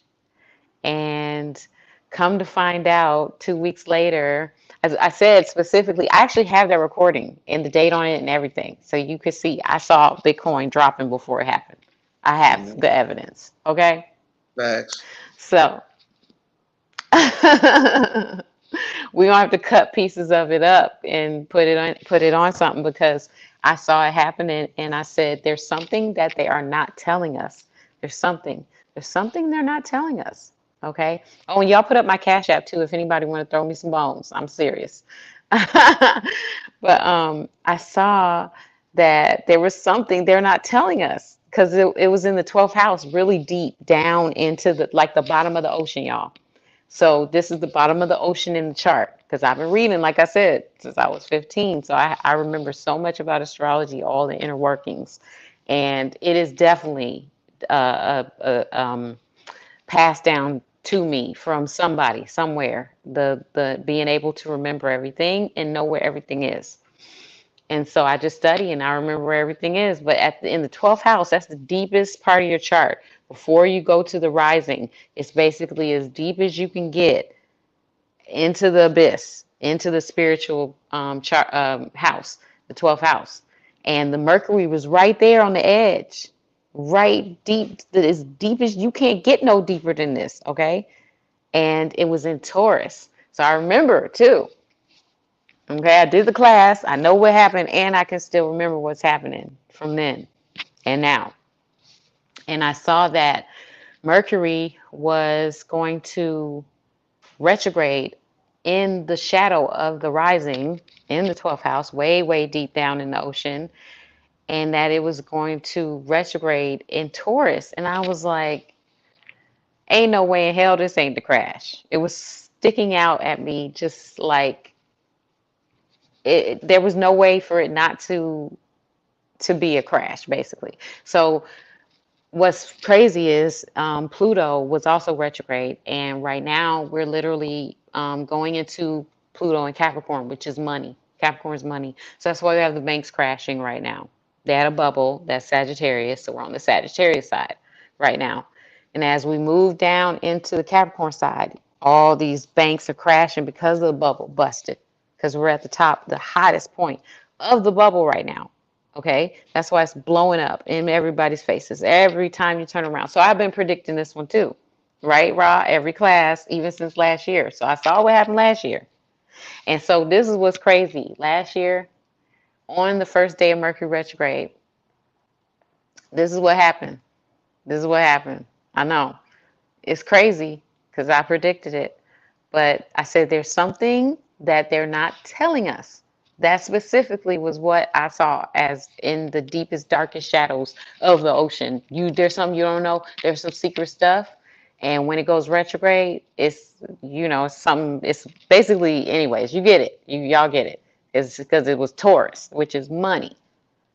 And come to find out, 2 weeks later, as I said specifically, I actually have that recording and the date on it and everything. So you could see I saw Bitcoin dropping before it happened. I have Mhm. the evidence. Okay. Facts. So we gonna have to cut pieces of it up and put it on something because I saw it happening and I said there's something that they are not telling us. There's something. There's something they're not telling us. Okay. Oh, and y'all put up my Cash App too if anybody want to throw me some bones. I'm serious. But I saw that there was something they're not telling us because it was in the 12th house, really deep down into the bottom of the ocean, y'all. So this is the bottom of the ocean in the chart because I've been reading, like I said, since I was 15. So I remember so much about astrology, all the inner workings. And it is definitely passed down to me from somebody, somewhere, the being able to remember everything and know where everything is. And so I just study and I remember where everything is. But in the 12th house, that's the deepest part of your chart. Before you go to the rising, it's basically as deep as you can get into the abyss, into the spiritual house, the 12th house. And the Mercury was right there on the edge, right deep, as deep as you can't get no deeper than this, okay? And it was in Taurus. So I remember too. Okay, I did the class, I know what happened, and I can still remember what's happening from then and now. And I saw that Mercury was going to retrograde in the shadow of the rising in the 12th house, way, way deep down in the ocean, and that it was going to retrograde in Taurus. And I was like, ain't no way in hell this ain't the crash. It was sticking out at me just like there was no way for it not to be a crash, basically. So what's crazy is Pluto was also retrograde, and right now we're literally going into Pluto and Capricorn, which is money. Capricorn's money. So that's why we have the banks crashing right now. They had a bubble, that's Sagittarius, so we're on the Sagittarius side right now. And as we move down into the Capricorn side, all these banks are crashing because of the bubble busted, because we're at the top, the hottest point of the bubble right now. Okay, that's why it's blowing up in everybody's faces every time you turn around. So I've been predicting this one too, right, Ra? Every class, even since last year. So I saw what happened last year. And so this is what's crazy. Last year, on the first day of Mercury retrograde, This is what happened. This is what happened. I know. It's crazy because I predicted it. But I said there's something that they're not telling us. That specifically was what I saw as in the deepest, darkest shadows of the ocean. There's something you don't know. There's some secret stuff. And when it goes retrograde, it's something, it's basically, anyways, you get it. Y'all get it. It's because it was Taurus, which is money.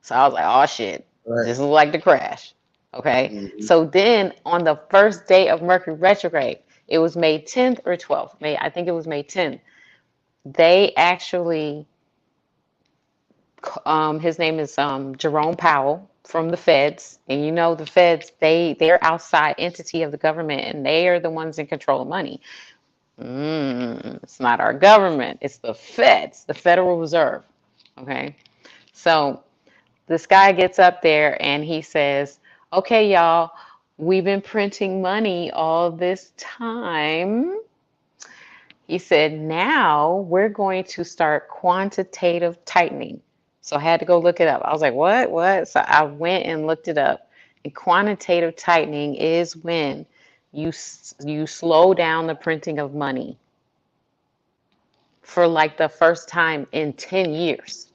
So I was like, oh shit, Right. this is like the crash. Okay. Mhm. So then on the first day of Mercury retrograde, it was May 10th or 12th. I think it was May 10th. They actually, his name is Jerome Powell from the Feds. And you know, the Feds, they're outside entity of the government and they are the ones in control of money. It's not our government, it's the Feds, the Federal Reserve. Okay. So this guy gets up there and he says, okay, y'all, we've been printing money all this time. He said, now we're going to start quantitative tightening. So I had to go look it up. I was like, what? What? So I went and looked it up. And quantitative tightening is when you slow down the printing of money for like the first time in 10 years.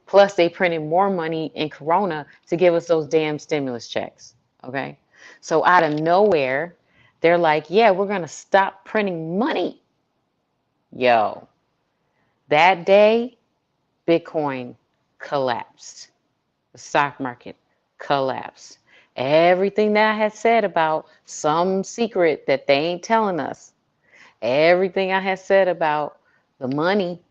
Plus, they printed more money in Corona to give us those damn stimulus checks. Okay. So, out of nowhere, they're like, yeah, we're going to stop printing money. Yo, that day, Bitcoin collapsed. The stock market collapsed. Everything that I had said about some secret that they ain't telling us, everything I had said about the money,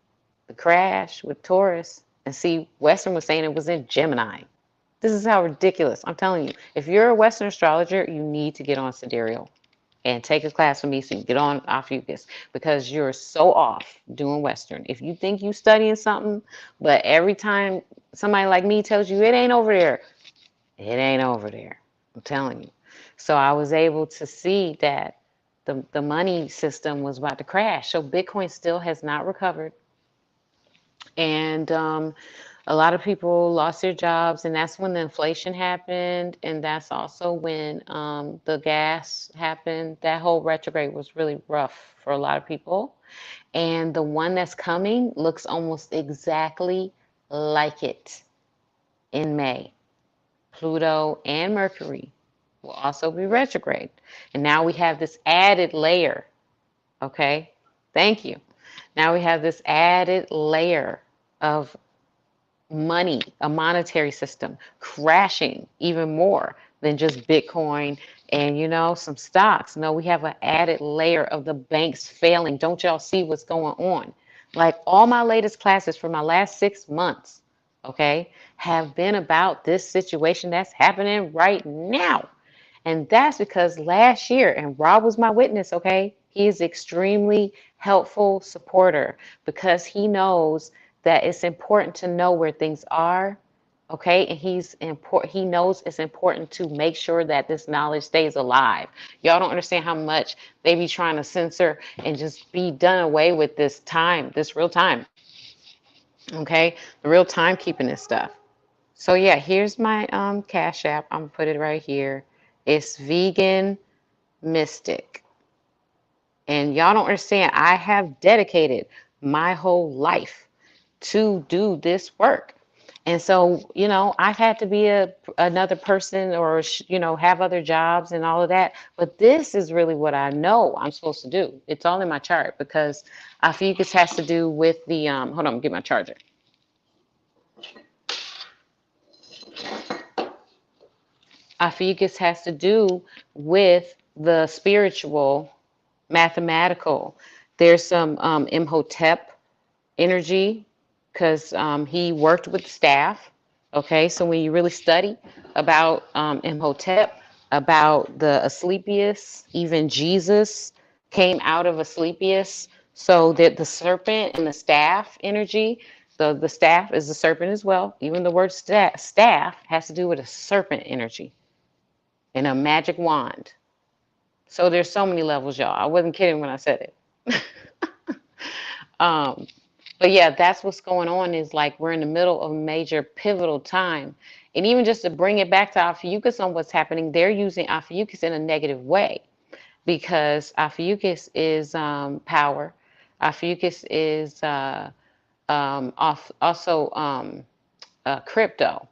the crash with Taurus, and see, Western was saying it was in Gemini. This is how ridiculous. I'm telling you, if you're a Western astrologer, you need to get on Sidereal and take a class from me so you get on Ophiuchus because you're so off doing Western. If you think you studying something, but every time somebody like me tells you it ain't over there, it ain't over there. I'm telling you. So I was able to see that the money system was about to crash. So Bitcoin still has not recovered. And a lot of people lost their jobs, and that's when the inflation happened, and that's also when the gas happened. That whole retrograde was really rough for a lot of people. And the one that's coming looks almost exactly like it in May. Pluto and Mercury will also be retrograde. And now we have this added layer. Okay, thank you. Now we have this added layer of money, a monetary system crashing even more than just Bitcoin and, some stocks. No, we have an added layer of the banks failing. Don't y'all see what's going on? Like all my latest classes for my last 6 months, okay, have been about this situation that's happening right now. And that's because last year, and Rob was my witness, okay, he is extremely helpful supporter because he knows that it's important to know where things are, okay? And he knows it's important to make sure that this knowledge stays alive. Y'all don't understand how much they be trying to censor and just be done away with this time, this real time, okay? The real timekeeping this stuff. So yeah, here's my Cash App. I'm gonna put it right here. It's Vegan Mystic. And y'all don't understand, I have dedicated my whole life to do this work. And so, I've had to be another person or, have other jobs and all of that. But this is really what I know I'm supposed to do. It's all in my chart because I feel this has to do with the, hold on, get my charger. Ophiuchus has to do with the spiritual, mathematical. There's some Imhotep energy because he worked with staff. Okay, so when you really study about Imhotep, about the Asclepius, even Jesus came out of Asclepius. So that the serpent and the staff energy, the staff is the serpent as well. Even the word staff has to do with a serpent energy and a magic wand. So there's so many levels, y'all. I wasn't kidding when I said it. um, but yeah, that's what's going on is like we're in the middle of a major pivotal time. And even just to bring it back to Ophiuchus on what's happening, they're using Ophiuchus in a negative way because Ophiuchus is power. Ophiuchus is also crypto.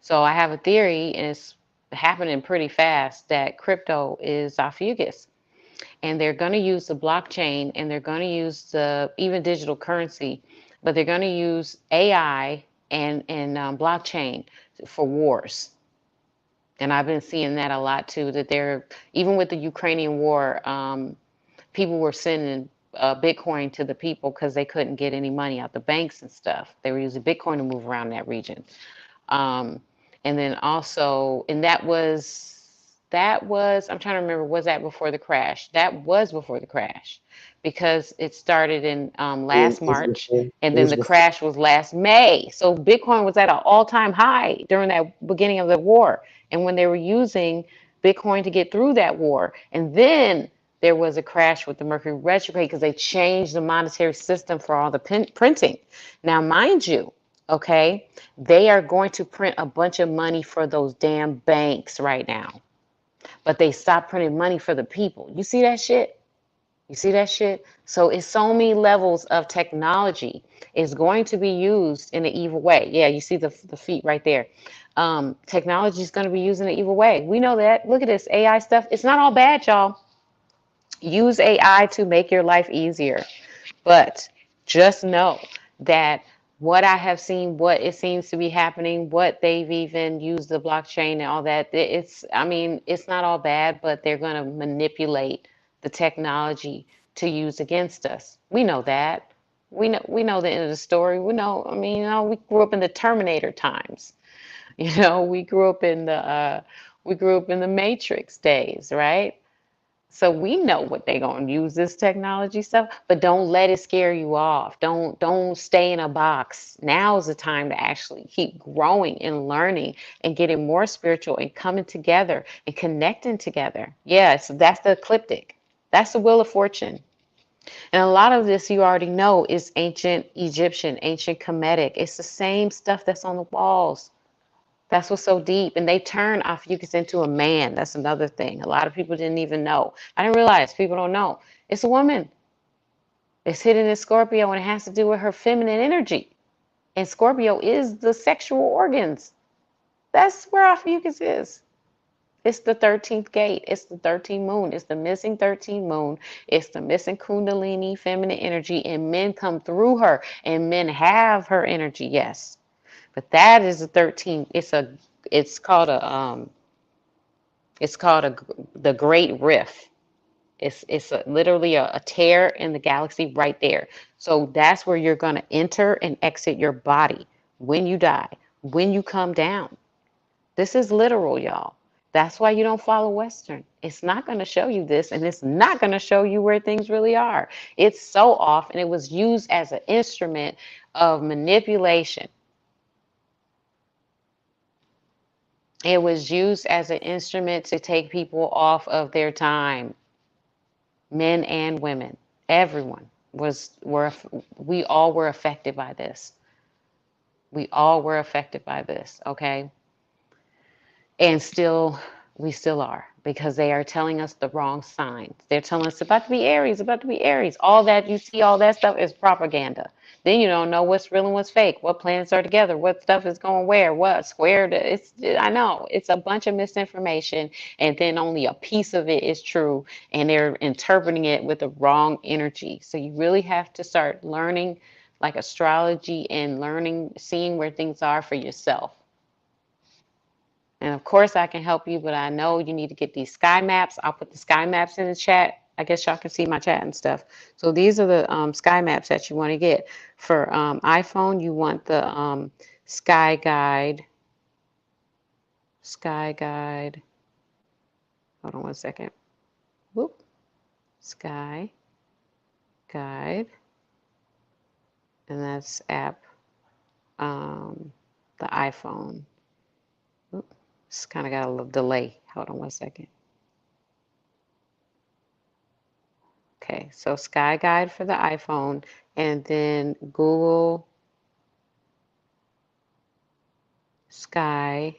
So I have a theory, and it's happening pretty fast, that crypto is Ophiuchus. And they're going to use the blockchain, and they're going to use the even digital currency, but they're going to use AI and blockchain for wars. And I've been seeing that a lot too, that they're, even with the Ukrainian war, people were sending Bitcoin to the people because they couldn't get any money out the banks and stuff. They were using Bitcoin to move around that region. Um, and then also, and I'm trying to remember, was that before the crash? That was before the crash because it started in last March, and It then was the before. crash was last May. So Bitcoin was at an all-time high during that beginning of the war. And when they were using Bitcoin to get through that war, and then there was a crash with the Mercury retrograde because they changed the monetary system for all the printing. Now, mind you, okay, they are going to print a bunch of money for those damn banks right now, but they stopped printing money for the people. You see that shit? You see that shit? So it's so many levels of technology is going to be used in an evil way. Yeah, you see the feet right there. Technology is going to be used in an evil way. We know that. Look at this AI stuff. It's not all bad, y'all. Use AI to make your life easier. But just know that what I have seen, what it seems to be happening, what they've even used the blockchain and all that, I mean, it's not all bad, but they're going to manipulate the technology to use against us. We know that. We know the end of the story. We know, I mean, we grew up in the Terminator times. We grew up in the Matrix days, right? So we know what they're going to use this technology stuff, but don't let it scare you off. Don't stay in a box. Now is the time to actually keep growing and learning and getting more spiritual and coming together and connecting together. Yes, that's the ecliptic. That's the wheel of fortune. And a lot of this you already know is ancient Egyptian, ancient Kemetic. It's the same stuff that's on the walls. That's what's so deep. And they turn Ophiuchus into a man. That's another thing. A lot of people didn't even know. I didn't realize people don't know. It's a woman. It's hidden in Scorpio and it has to do with her feminine energy. And Scorpio is the sexual organs. That's where Ophiuchus is. It's the 13th gate. It's the 13th moon. It's the missing 13th moon. It's the missing Kundalini, feminine energy. And men come through her and men have her energy. Yes. But that is the 13th. It's called the Great Rift. It's literally a tear in the galaxy right there. So that's where you're going to enter and exit your body when you die, when you come down. This is literal, y'all. That's why you don't follow Western. It's not going to show you this, and it's not going to show you where things really are. It's so off, and it was used as an instrument of manipulation. It was used as an instrument to take people off of their time, men and women. Everyone we all were affected by this. We all were affected by this, okay? And we still are because they are telling us the wrong signs. They're telling us about to be Aries, about to be Aries. All that you see, all that stuff is propaganda. Then you don't know what's real and what's fake, what planets are together, what stuff is going where, what square. I know it's a bunch of misinformation, and then only a piece of it is true, and they're interpreting it with the wrong energy. So you really have to start learning like astrology and learning, seeing where things are for yourself. And of course, I can help you, but I know you need to get these sky maps. I'll put the sky maps in the chat. I guess y'all can see my chat and stuff. So these are the sky maps that you want to get. For iPhone, you want the Sky Guide. Sky Guide. Hold on one second. Whoop. Sky Guide. And that's app, the iPhone. Oop. It's kind of got a little delay. Hold on one second. Okay, so Sky Guide for the iPhone, and then Google Sky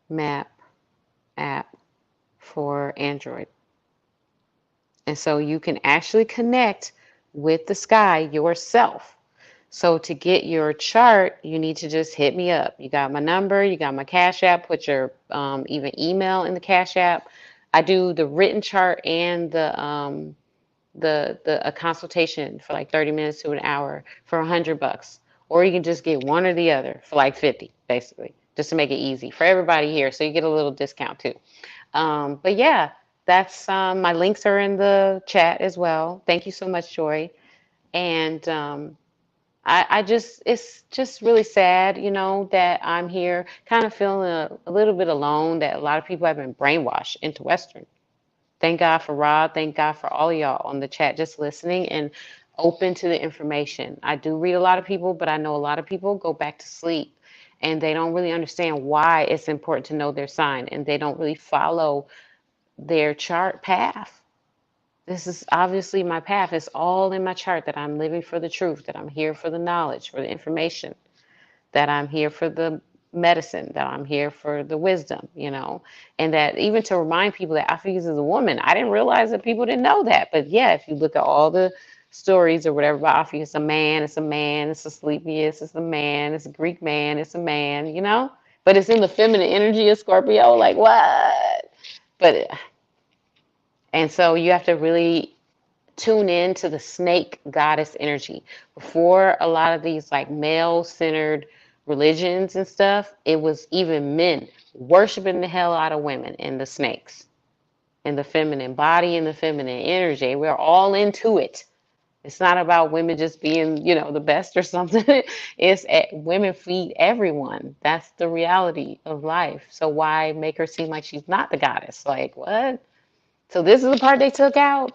Map app for Android. And so you can actually connect with the sky yourself. So to get your chart, you need to just hit me up. You got my number, you got my Cash App, put your even email in the Cash App. I do the written chart and a consultation for like 30 minutes to an hour for $100. Or you can just get one or the other for like 50, basically, just to make it easy for everybody here. So you get a little discount too. But yeah, that's my links are in the chat as well. Thank you so much, Joy. And I just, it's just really sad, you know, that I'm here kind of feeling a little bit alone, that a lot of people have been brainwashed into Western. Thank God for Rob. Thank God for all of y'all on the chat just listening and open to the information. I do read a lot of people, but I know a lot of people go back to sleep and they don't really understand why it's important to know their sign, and they don't really follow their chart path. This is obviously my path. It's all in my chart, that I'm living for the truth, that I'm here for the knowledge, for the information, that I'm here for the medicine, that I'm here for the wisdom, you know, and that even to remind people that Alpha-Use is a woman. I didn't realize that people didn't know that. But yeah, if you look at all the stories or whatever about Alpha-Use, it's a man, it's a man, it's a sleepiest, it's a man, it's a Greek man, it's a man, you know, but it's in the feminine energy of Scorpio. Like, what? But, and so you have to really tune in to the snake goddess energy. Before a lot of these like male centered religions and stuff, it was even men worshiping the hell out of women and the snakes and the feminine body and the feminine energy. We're all into it. It's not about women just being, you know, the best or something. It's women feed everyone. That's the reality of life. So why make her seem like she's not the goddess? Like, what? So this is the part they took out.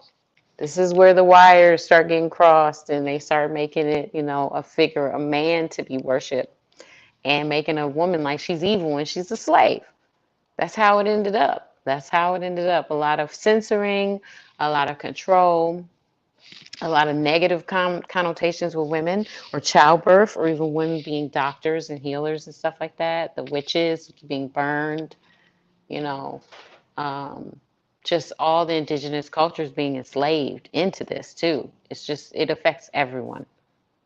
This is where the wires start getting crossed and they start making it, you know, a figure, a man to be worshipped, and making a woman like she's evil and she's a slave. That's how it ended up. That's how it ended up. A lot of censoring, a lot of control, a lot of negative connotations with women or childbirth, or even women being doctors and healers and stuff like that. The witches being burned, you know. Um, just all the indigenous cultures being enslaved into this too. It's just, it affects everyone.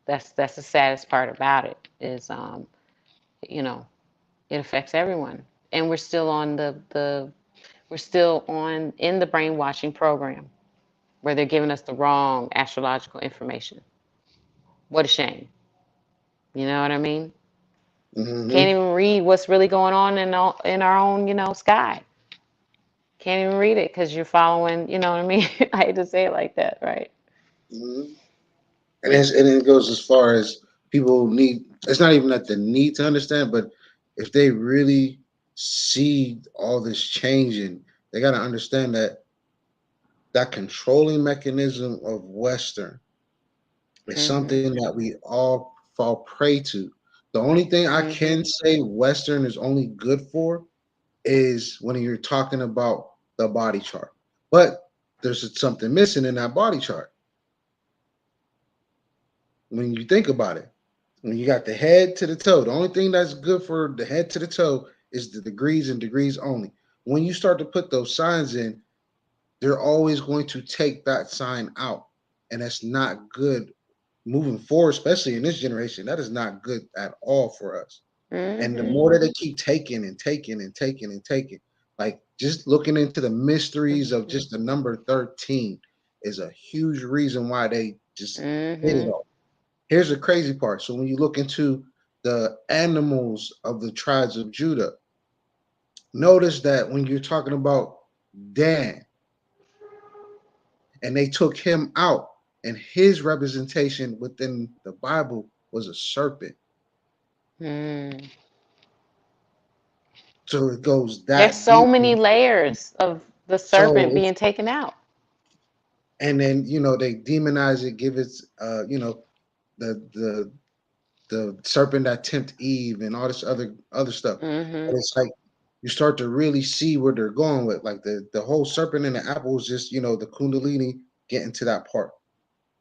That's the saddest part about it is, you know, it affects everyone. And we're still on we're still on in the brainwashing program where they're giving us the wrong astrological information. What a shame. You know what I mean? Can't Mm-hmm. even read what's really going on in our own, you know, sky. Can't even read it because you're following, you know what I mean? I hate to say it like that, right? Mm-hmm. And it goes as far as people need. It's not even that they need to understand, but if they really see all this changing, they got to understand that that controlling mechanism of Western is Mm-hmm. something that we all fall prey to. The only thing I Mm-hmm. can say Western is only good for is when you're talking about the body chart. But there's something missing in that body chart when you think about it. When you got the head to the toe, the only thing that's good for the head to the toe is the degrees and degrees only. When you start to put those signs in, they're always going to take that sign out. And that's not good moving forward, especially in this generation. That is not good at all for us. And the Mm-hmm. more that they keep taking and taking and taking and taking, like just looking into the mysteries of Mm-hmm. just the number 13 is a huge reason why they just hit it Mm-hmm. all. Here's the crazy part. So when you look into the animals of the tribes of Judah, notice that when you're talking about Dan and they took him out, and his representation within the Bible was a serpent. Mm. So it goes There's that so deep. many layers of the So serpent being taken out. and then they demonize it, give it the the serpent that tempt Eve and all this other stuff. Mm-hmm. But it's like you start to really see where they're going with, like the whole serpent and the apple is just the Kundalini getting to that part.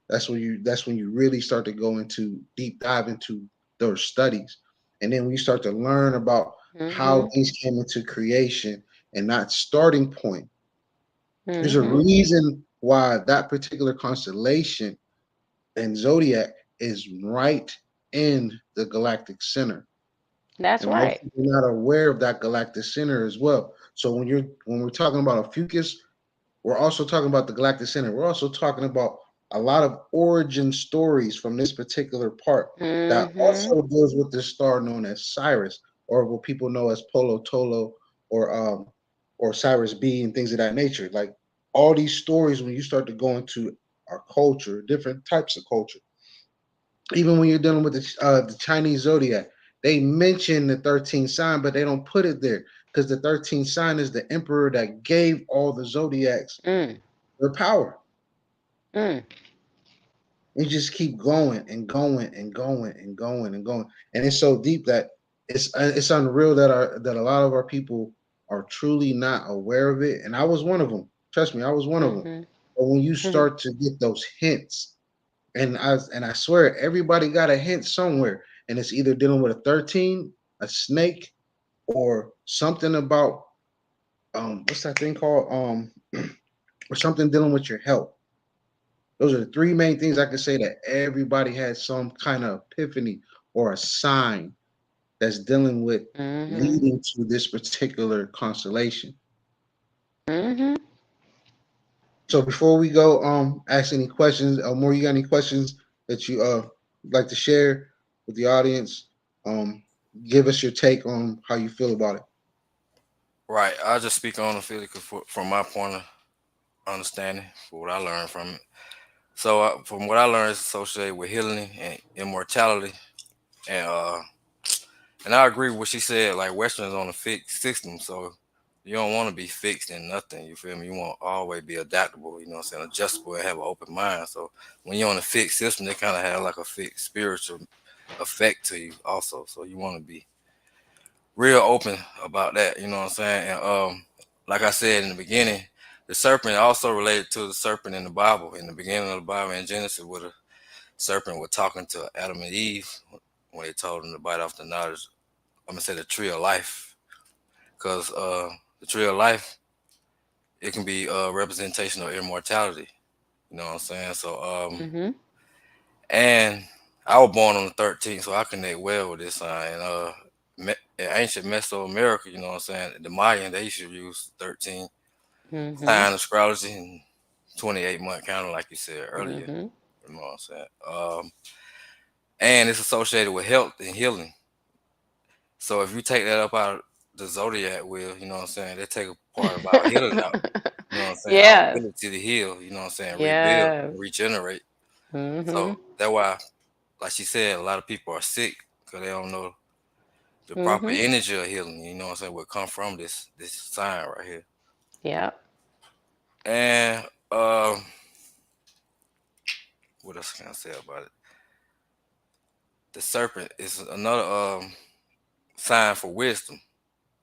That's when you really start to go into deep dive into those studies. And then when you start to learn about how Mm-hmm. things came into creation and not starting point, there's a Mm-hmm. reason why that particular constellation and zodiac is right in the galactic center. That's And most right. people are not aware of that galactic center as well. So when we're talking about a fucus, we're also talking about the galactic center. We're also talking about a lot of origin stories from this particular part that Mm-hmm. also deals with this star known as Cyrus, or what people know as Polo Tolo, or Cyrus B, and things of that nature. Like all these stories, when you start to go into our culture, different types of culture, even when you're dealing with the Chinese zodiac, they mention the 13th sign, but they don't put it there because the 13th sign is the emperor that gave all the zodiacs Mm. their power. Mm. You just keep going and going and going and going and going, and it's so deep that it's unreal that a lot of our people are truly not aware of it. And I was one of them. Trust me, I was one of them. Mm-hmm. But when you start to get those hints, and I swear everybody got a hint somewhere, and it's either dealing with a 13, a snake, or something about what's that thing called or something dealing with your health. Those are the three main things I can say that everybody has some kind of epiphany or a sign that's dealing with Mm-hmm. leading to this particular constellation. Mm-hmm. So before we go, ask any questions, more you got any questions that you like to share with the audience? Um, give us your take on how you feel about it. Right. I'll just speak on the field from my point of understanding, for what I learned from it. So, from what I learned, it's associated with healing and immortality, and I agree with what she said. Like Western's on a fixed system, so you don't want to be fixed in nothing. You feel me? You want to always be adaptable. You know what I'm saying? Adjustable and have an open mind. So when you're on a fixed system, they kind of have like a fixed spiritual effect to you also. So you want to be real open about that. You know what I'm saying? And like I said in the beginning, the serpent also related to the serpent in the Bible. In the beginning of the Bible in Genesis, where the serpent was talking to Adam and Eve when they told them to bite off the knowledge. I'm gonna say the tree of life, because the tree of life, it can be a representation of immortality. You know what I'm saying? So Mm-hmm. and I was born on the 13th, so I connect well with this sign. And in ancient Mesoamerica, you know what I'm saying, the Mayan, they used to use 13 Mm-hmm. sign astrology and 28-month counter, like you said earlier. Mm-hmm. You know what I'm saying? And it's associated with health and healing. So if you take that up out of the zodiac wheel, you know what I'm saying, they take a part of our healing out. You know what I'm saying? Our Yes. ability to heal, you know what I'm saying, rebuild, Yes. regenerate. Mm-hmm. So that's why, like she said, a lot of people are sick because they don't know the proper Mm-hmm. energy of healing, you know what I'm saying, will come from this sign right here. Yep. And what else can I say about it? The serpent is another sign for wisdom,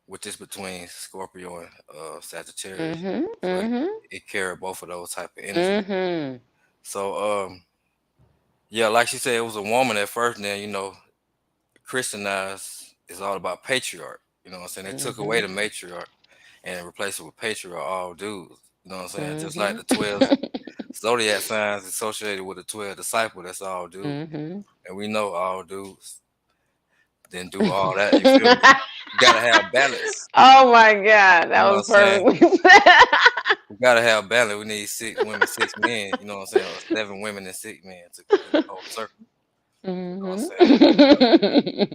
which is between Scorpio and Sagittarius. Mm-hmm. So Mm-hmm. it carry both of those type of energy. Mm-hmm. So yeah, like she said, it was a woman at first, and then Christianized is all about patriarch. You know what I'm saying? They took away Mm-hmm. the matriarch and replaced it with patriarch, all dudes. You know what I'm saying? Just like Mm-hmm. the 12 zodiac signs associated with the 12 disciple, that's all dudes. Mm-hmm. And we know all dudes didn't do all that. You feel me? You gotta have balance. Oh my God, You that know what was I'm saying? perfectly said. We gotta have balance. We need 6 women, 6 men. You know what I'm saying? Or 7 women and 6 men to complete the whole circle. You know what I'm Mm-hmm.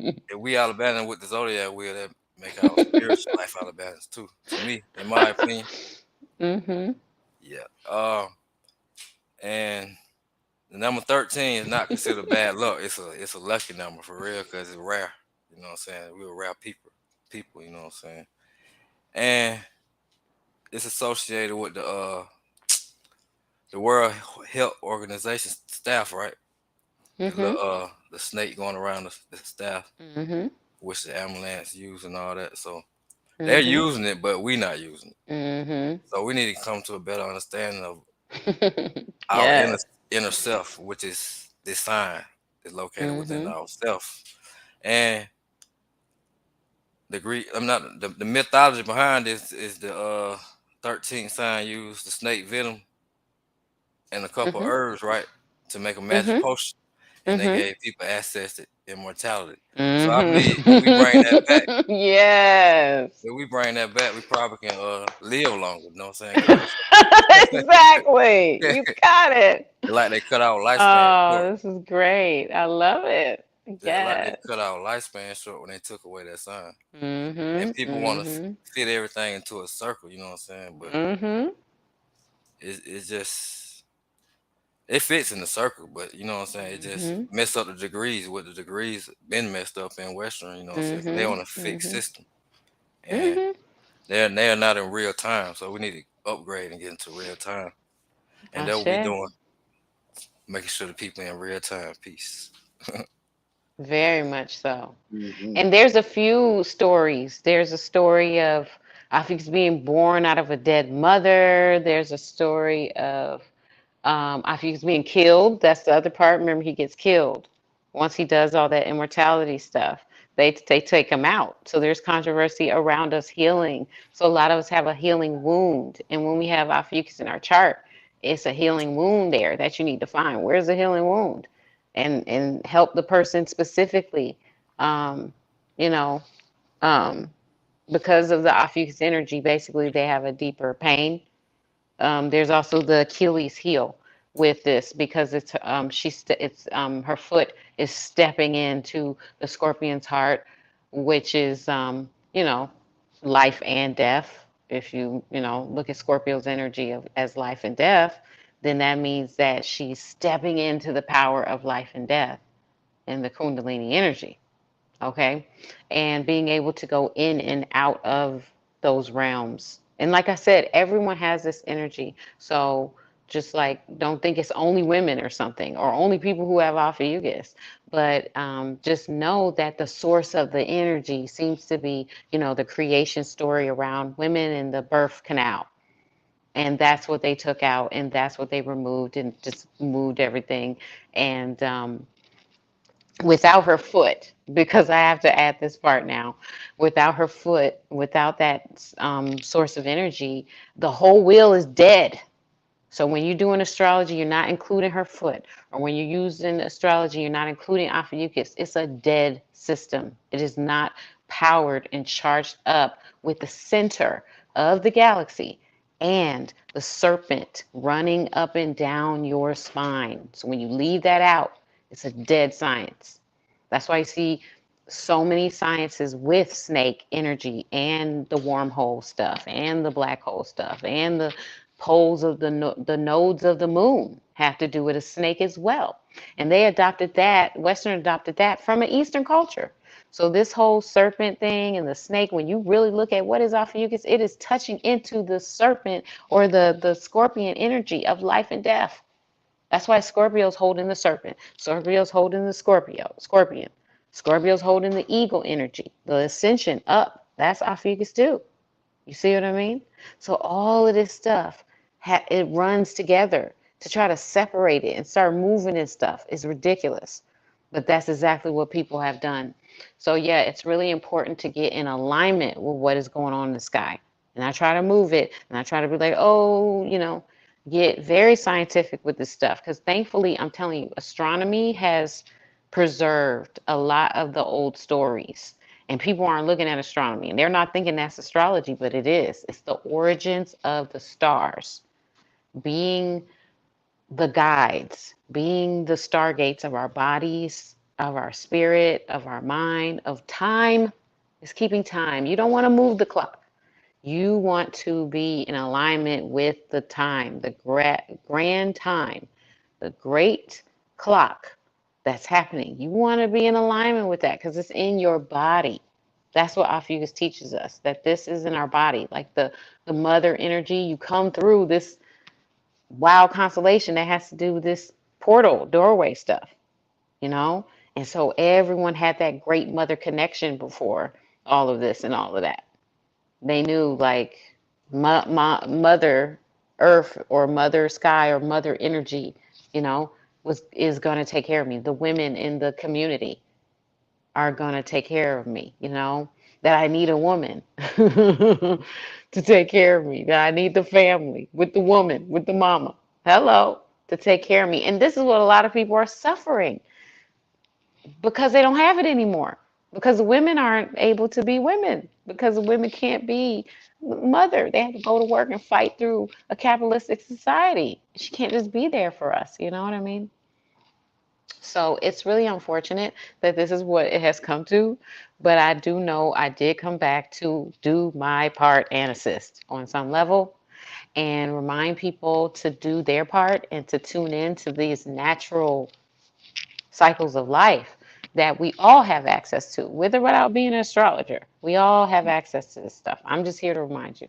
saying? If we out of balance with the zodiac wheel, that make our spiritual life out of balance too. To me, in my opinion, Mm-hmm. yeah. And the number 13 is not considered bad luck. It's a lucky number for real because it's rare. You know what I'm saying? We're rare people. You know what I'm saying? And it's associated with the World Health Organization staff, right? Mm-hmm. The snake going around the staff, Mm-hmm. which the ambulance use and all that. So they're Mm-hmm. using it, but we not using it. Mm-hmm. So we need to come to a better understanding of our Yes. inner self, which is this sign is located within Mm-hmm. ourself. And the Greek. I'm not the mythology behind this is the 13th sign used the snake venom and a couple Mhm. herbs, right, to make a magic Mhm. potion, and they Mhm. gave people access to immortality. So I believe if we bring that back, Mhm. Yes. if we bring that back, we probably can live longer. You know what I'm saying? Cut us. Exactly. You got it. Like they cut our lifespan short. Oh, this is great. I love it. Yeah, like they Yes. cut our lifespan short when they took away that sign. And Mhm. people want to Mhm. fit everything into a circle. You know what I'm saying? But Mhm. it's just it fits in the circle. But you know what I'm saying? It just Mhm. mess up the degrees. What the degrees been messed up in Western. You know what I'm saying? 'Cause they Mhm. on a fixed Mhm. system, and Mhm. they're not in real time. So we need to upgrade and get into real time. And that's what we Ashe. doing, making sure the people in real time. Peace. Very much so. Mhm. And there's a few stories. There's a story of Afix being born out of a dead mother. There's a story of Afix being killed. That's the other part. Remember, he gets killed once he does all that immortality stuff. They take him out. So there's controversy around us healing. So a lot of us have a healing wound. And when we have Afix in our chart, it's a healing wound there that you need to find. Where's the healing wound? And help the person specifically. Um, you know, um, because of the Ophiuchus energy, basically they have a deeper pain. There's also the Achilles heel with this because her foot is stepping into the scorpion's heart, which is life and death. If you look at Scorpio's energy as life and death, then that means that she's stepping into the power of life and death in the Kundalini energy. Okay. And being able to go in and out of those realms. And like I said, everyone has this energy. So just like, don't think it's only women or something, or only people who have alpha yugas. But just know that the source of the energy seems to be, the creation story around women and the birth canal. And that's what they took out, and that's what they removed, and just moved everything. And without her foot, because I have to add this part now, without her foot, without that source of energy, the whole wheel is dead. So when you're doing astrology, you're not including her foot, or when you're using astrology, you're not including Ophiuchus. It's a dead system. It is not powered and charged up with the center of the galaxy and the serpent running up and down your spine. So when you leave that out, it's a dead science. That's why you see so many sciences with snake energy and the wormhole stuff and the black hole stuff and the poles of the nodes of the moon have to do with a snake as well. And they adopted that, Western adopted that from an Eastern culture. So this whole serpent thing and the snake, when you really look at what is Ophiuchus, it is touching into the serpent or the scorpion energy of life and death. That's why Scorpio's holding the serpent. Scorpio's holding the scorpion. Scorpio's holding the eagle energy, the ascension up. That's Ophiuchus too. You see what I mean? So all of this stuff, it runs together. To try to separate it and start moving and stuff is ridiculous. But that's exactly what people have done. So yeah, it's really important to get in alignment with what is going on in the sky. And I try to move it, and I try to be like, oh, get very scientific with this stuff. Because thankfully, I'm telling you, astronomy has preserved a lot of the old stories, and people aren't looking at astronomy and they're not thinking that's astrology, but it is. It's the origins of the stars being the guides, being the stargates of our bodies, of our spirit, of our mind, of time. Is keeping time. You don't want to move the clock. You want to be in alignment with the time, the grand time, the great clock that's happening. You want to be in alignment with that because it's in your body. That's what Ophiuchus teaches us, that this is in our body. Like the mother energy, you come through this wild constellation that has to do with this portal, doorway stuff, you know? And so everyone had that great mother connection before all of this and all of that. They knew like my mother earth or mother sky or mother energy, you know, is going to take care of me. The women in the community are going to take care of me, that I need a woman to take care of me, that I need the family with the woman, with the mama. Hello, to take care of me. And this is what a lot of people are suffering because they don't have it anymore. Because women aren't able to be women. Because women can't be mother. They have to go to work and fight through a capitalistic society. She can't just be there for us. You know what I mean? So it's really unfortunate that this is what it has come to, but I do know I did come back to do my part and assist on some level and remind people to do their part and to tune in to these natural cycles of life that we all have access to, with or without being an astrologer. We all have access to this stuff. I'm just here to remind you.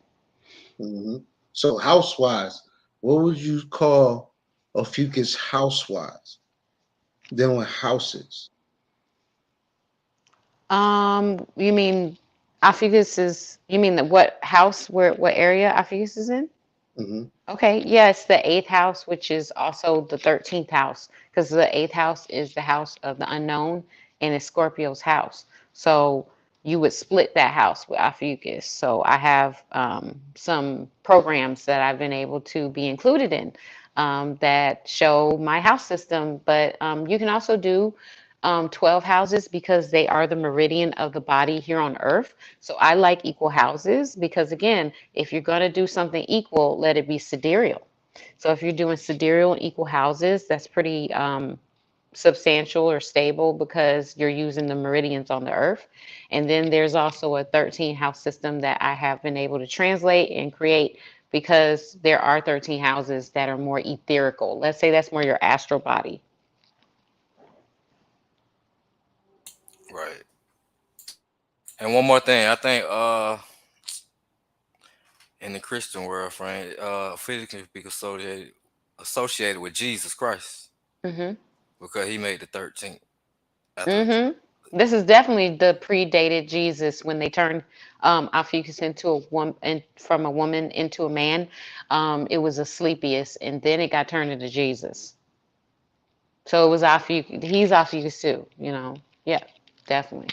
Hmm. So house-wise, what would you call a fucus house-wise? Dealing with houses. You mean Ophiuchus is, you mean the what house, where, what area Ophiuchus is in? Hmm. Okay, yeah, it's the eighth house, which is also the 13th house, because the eighth house is the house of the unknown and it's Scorpio's house. So you would split that house with Ophiuchus. So I have some programs that I've been able to be included in that show my house system, but you can also do 12 houses because they are the meridian of the body here on earth. So I like equal houses because, again, if you're going to do something equal, let it be sidereal. So if you're doing sidereal and equal houses, that's pretty substantial or stable because you're using the meridians on the earth. And then there's also a 13 house system that I have been able to translate and create because there are 13 houses that are more etherical. Let's say that's more your astral body. Right. And one more thing, I think in the Christian world, Frank, Felix can be associated with Jesus Christ Hmm. because he made the 13th after. Hmm. This is definitely the predated Jesus when they turned Ophiuchus into a woman, and from a woman into a man. It was Asclepius, and then it got turned into Jesus. So it was Ophiuchus. He's Ophiuchus too, you know. Yeah, definitely.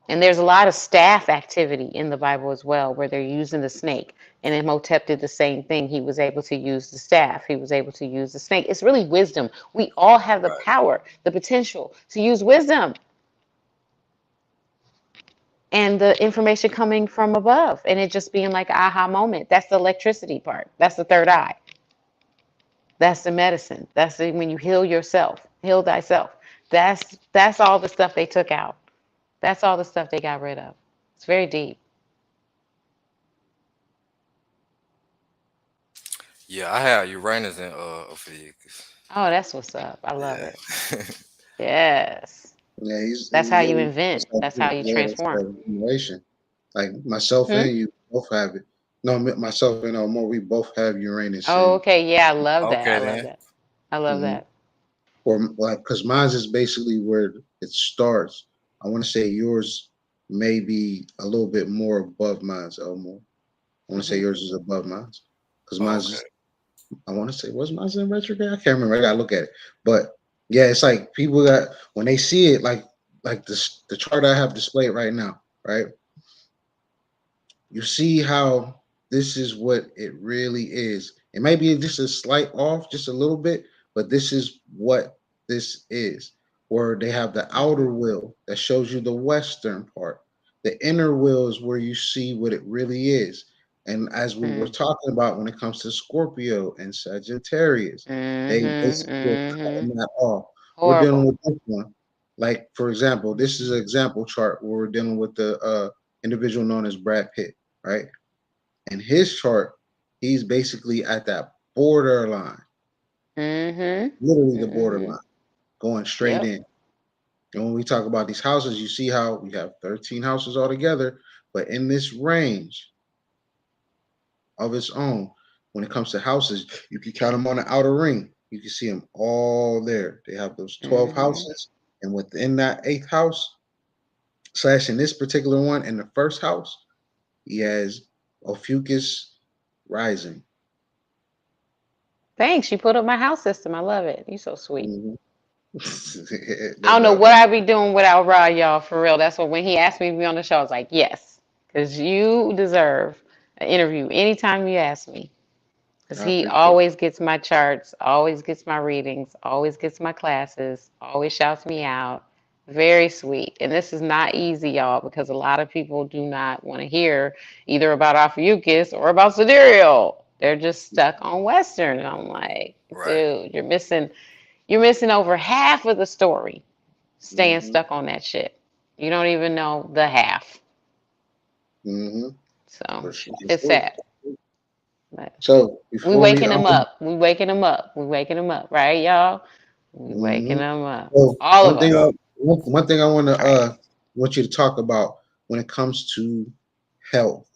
And there's a lot of staff activity in the Bible as well, where they're using the snake. And Imhotep did the same thing. He was able to use the staff. He was able to use the snake. It's really wisdom. We all have the Right. power, the potential to use wisdom and the information coming from above, and it just being like an aha moment. That's the electricity part. That's the third eye. That's the medicine. That's the, when you heal yourself, heal thyself. That's all the stuff they took out. That's all the stuff they got rid of. It's very deep. Yeah, I have Uranus in Ophiuchus. Oh, that's what's up. I love it. Yeah. Yes. Yeah, That's how yeah, you invent. That's how you it's transform. like generation. Like myself Hmm? and you both have it. No, myself and Omar, we both have Uranus Oh, in. okay. Yeah, I love that. I Okay love then. that. I love Mhm. that. Or like, because mine is basically where it starts. I want to say yours may be a little bit more above mine's, Elmore. I want to say Hmm. yours is above mine's because mine's Okay. is, I want to say, was mine in retrograde? I can't remember. I gotta look at it. But yeah, it's like people that when they see it, like this the chart I have displayed right now, right? You see how this is what it really is. It may be just a slight off, just a little bit, but this is what this is. Where they have the Hmm. outer wheel that shows you the western part. The inner wheel is where you see what it really is. And as we were Hmm. talking about when it comes to Scorpio and Sagittarius, they Hmm. basically are Hmm. cutting that off. We're dealing Horrible. with this one. Like, for example, this is an example chart where we're dealing with the individual known as Brad Pitt, right? In his chart, he's basically at that borderline, Hmm. literally the Hmm. borderline, going straight Yep. in. And when we talk about these houses, you see how we have 13 houses altogether, but in this range of its own, when it comes to houses, you can count them on the outer ring. You can see them all there. They have those 12 Hmm. houses, and within that eighth house, slash in this particular one, in the first house, he has Ophiuchus rising. Thanks. You put up my house system. I love it. You're so sweet. Mhm. I don't know what I'd be doing without Rod, y'all, for real. That's what, when he asked me to be on the show, I was like, yes, because you deserve an interview anytime you ask me. Because I he appreciate it. always gets my charts, always gets my readings, always gets my classes, always shouts me out. Very sweet. And this is not easy, y'all, because a lot of people do not want to hear either about Ophiuchus or about Sidereal. They're just stuck on Western. And I'm like, Right. dude, you're missing over half of the story staying Mm-hmm. stuck on that shit. You don't even know the half. Mm-hmm. So For sure. it's sad. But So we before we waking them up. We waking them up. We waking them up, right, y'all? We waking mhm. them up. So All of us. one thing I want to All right. want you to talk about when it comes to health,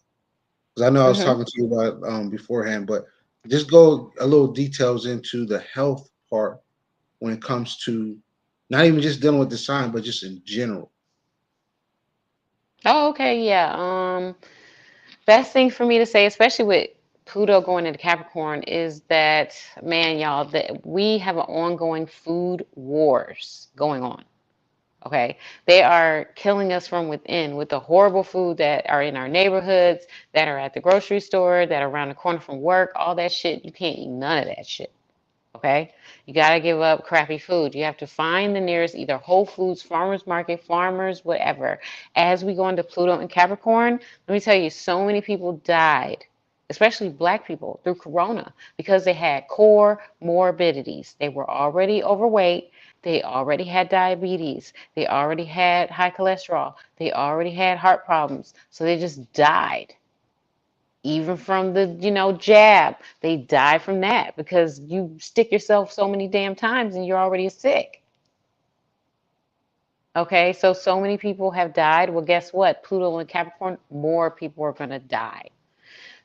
because I know I was Mm-hmm. talking to you about beforehand, but just go a little details into the health part when it comes to not even just dealing with the sign, but just in general. Oh, okay, yeah. Best thing for me to say, especially with Pluto going into Capricorn, is that, man, y'all, that we have an ongoing food wars going on. Okay, they are killing us from within with the horrible food that are in our neighborhoods, that are at the grocery store, that are around the corner from work. All that shit, you can't eat none of that shit. Okay, you got to give up crappy food. You have to find the nearest either Whole Foods, farmers market, farmers, whatever. As we go into Pluto and Capricorn, let me tell you, so many people died, especially black people, through corona because they had core morbidities. They were already overweight, they already had diabetes, they already had high cholesterol, they already had heart problems, so they just died. Even from the, jab, they die from that because you stick yourself so many damn times and you're already sick. Okay, so many people have died. Well, guess what? Pluto and Capricorn, more people are going to die.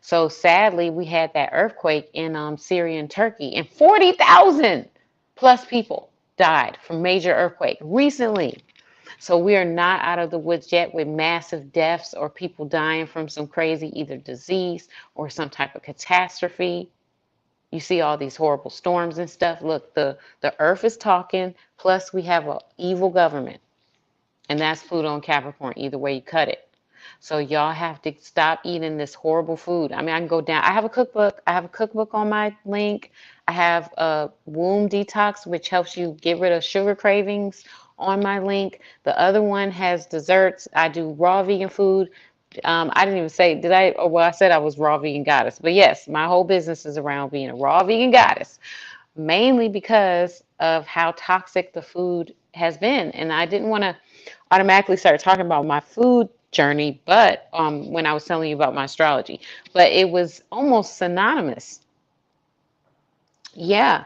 So sadly, we had that earthquake in Syria and Turkey, and 40,000 plus people died from major earthquake recently. So we are not out of the woods yet with massive deaths or people dying from some crazy either disease or some type of catastrophe. You see all these horrible storms and stuff. Look, the earth is talking, plus we have an evil government, and that's Pluto and Capricorn, either way you cut it. So y'all have to stop eating this horrible food. I mean, I can go down. I have a cookbook. I have a cookbook on my link. I have a womb detox, which helps you get rid of sugar cravings on my link. The other one has desserts. I do raw vegan food. I didn't even say, did I? Oh, well, I said I was raw vegan goddess. But yes, my whole business is around being a raw vegan goddess, mainly because of how toxic the food has been. And I didn't want to automatically start talking about my food journey, but when I was telling you about my astrology, but it was almost synonymous. Yeah,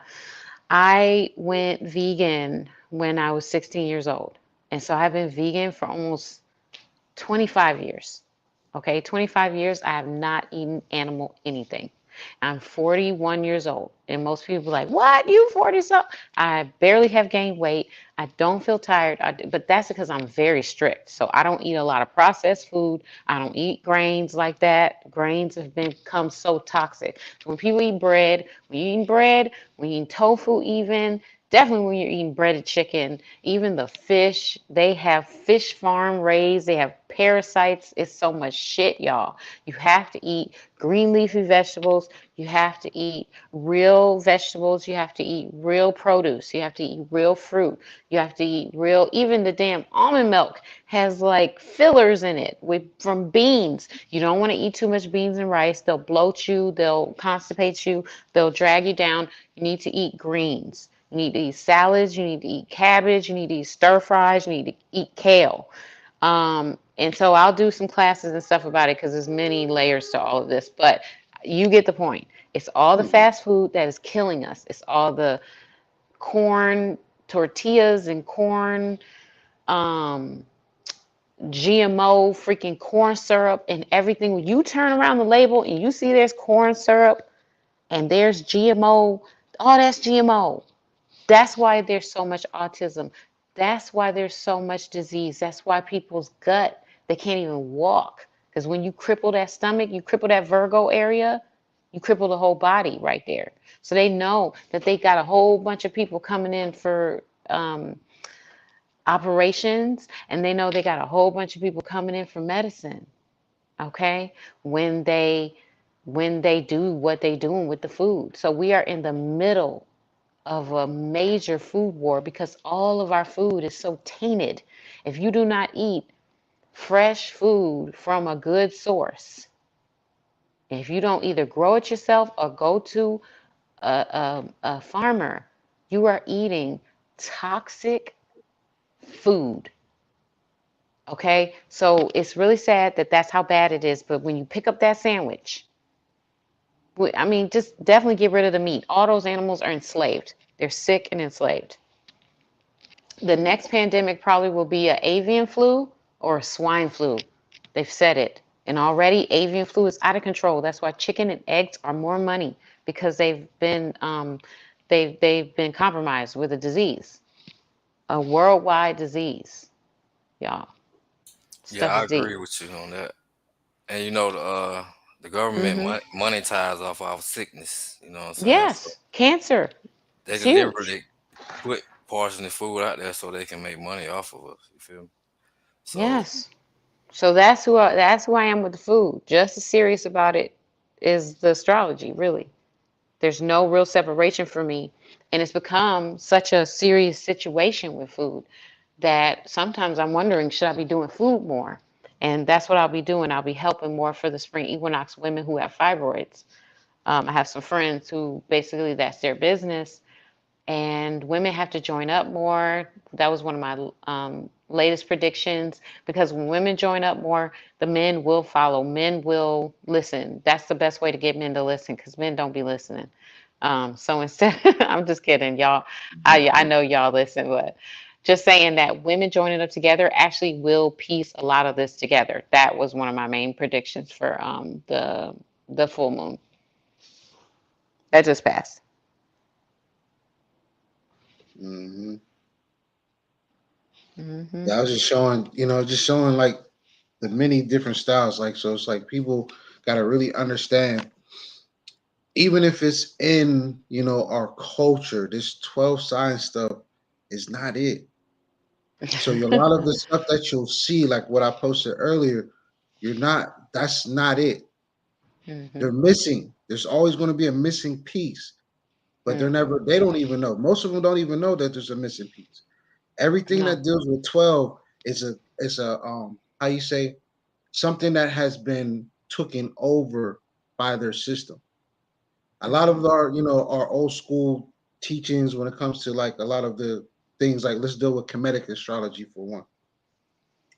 I went vegan when I was 16 years old. And so I've been vegan for almost 25 years. Okay, 25 years, I have not eaten animal anything. I'm 41 years old, and most people are like, "What? You 40 so?" I barely have gained weight. I don't feel tired, but that's because I'm very strict. So I don't eat a lot of processed food. I don't eat grains like that. Grains have become so toxic. So when people eat bread, when you're eating bread, when you're eating tofu, even definitely when you're eating breaded chicken, even the fish, they have fish farm raised, they have parasites. It's so much shit, y'all. You have to eat green leafy vegetables. You have to eat real vegetables. You have to eat real produce. You have to eat real fruit. You have to eat real, even the damn almond milk has like fillers in it from beans. You don't want to eat too much beans and rice. They'll bloat you, they'll constipate you, they'll drag you down. You need to eat greens. You need to eat salads. You need to eat cabbage. You need to eat stir fries. You need to eat kale. And so I'll do some classes and stuff about it because there's many layers to all of this. But you get the point. It's all the fast food that is killing us. It's all the corn tortillas and corn, um, GMO freaking corn syrup and everything. When you turn around the label and you see there's corn syrup and there's GMO, all that's GMO. That's why there's so much autism. That's why there's so much disease. That's why people's gut, they can't even walk. Because when you cripple that stomach, you cripple that Virgo area, you cripple the whole body right there. So they know that they got a whole bunch of people coming in for operations, and they know they got a whole bunch of people coming in for medicine. Okay, when they do what they doing with the food. So we are in the middle of a major food war because all of our food is so tainted. If you do not eat fresh food from a good source, if you don't either grow it yourself or go to a farmer, you are eating toxic food. Okay, so it's really sad that that's how bad it is. But when you pick up that sandwich, I mean, just definitely get rid of the meat. All those animals are enslaved. They're sick and enslaved. The next pandemic probably will be an avian flu or a swine flu. They've said it. And already avian flu is out of control. That's why chicken and eggs are more money because they've been compromised with a disease, a worldwide disease, y'all. Yeah, Stuff I is agree deep. with you on that. And you know, the government Mm-hmm. monetize off our sickness. You know what I'm saying? So Yes, cancer. they It's huge. deliberately put portions of food out there so they can make money off of us. You feel me? So Yes. So that's who I am with the food. Just as serious about it is the astrology, really. There's no real separation for me. And it's become such a serious situation with food that sometimes I'm wondering, should I be doing food more? And that's what I'll be doing. I'll be helping more for the spring equinox women who have fibroids. I have some friends who basically that's their business, and women have to join up more. That was one of my latest predictions because when women join up more, the men will follow. Men will listen. That's the best way to get men to listen because men don't be listening. So instead, I'm just kidding, y'all. I know y'all listen, but just saying that women joining up together actually will piece a lot of this together. That was one of my main predictions for the full moon that just passed. Hmm. Hmm. Yeah, I was just showing, just showing like the many different styles. Like, so it's like people got to really understand, even if it's in, our culture, this 12 sign stuff is not it. So a lot of the stuff that you'll see, like what I posted earlier, that's not it. Hmm. They're missing. There's always going to be a missing piece, but Hmm. they don't even know. Most of them don't even know that there's a missing piece. Everything No. that deals with 12 is a how you say, something that has been taken over by their system. A lot Hmm. of our old school teachings when it comes to like a lot of the things, like let's deal with Kemetic astrology for one.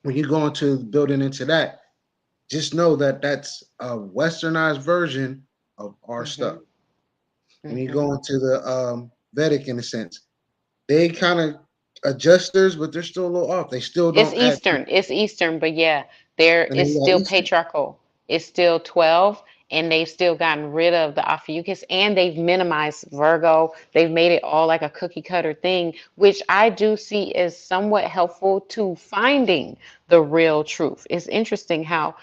When you go into building into that, just know that that's a westernized version of our stuff. Hmm. When you Hmm. go into the Vedic, in a sense, they kind of adjusters, but they're still a little off. They still It's don't add. Eastern. It's Eastern, but yeah, there And then is you got still Eastern. patriarchal. It's still 12, and they've still gotten rid of the Ophiuchus, and they've minimized Virgo. They've made it all like a cookie cutter thing, which I do see as somewhat helpful to finding the real truth. It's interesting how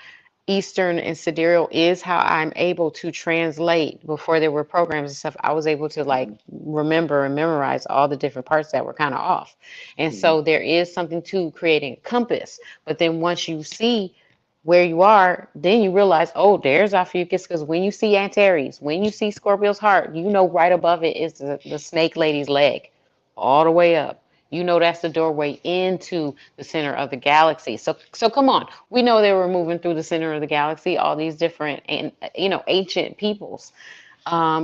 Eastern and sidereal is how I'm able to translate. Before there were programs and stuff, I was able to like remember and memorize all the different parts that were kind of off. And Mhm. so there is something to creating a compass. But then once you see where you are, then you realize, oh, there's Ophiuchus. Because when you see Antares, when you see Scorpio's heart, you know right above it is the snake lady's leg all the way up. You know that's the doorway into the center of the galaxy. So come on. We know they were moving through the center of the galaxy, all these different and ancient peoples.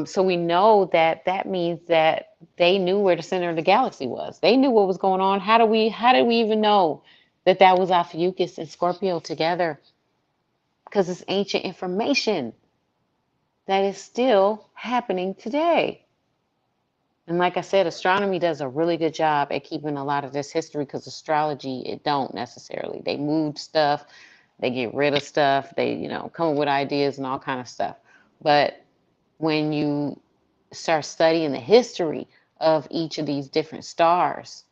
So we know that that means that they knew where the center of the galaxy was. They knew what was going on. How do we even know that that was Ophiuchus and Scorpio together? Because it's ancient information that is still happening today. And like I said, astronomy does a really good job at keeping a lot of this history because astrology, it don't necessarily. They move stuff, they get rid of stuff, they, come up with ideas and all kind of stuff. But when you start studying the history of each of these different stars,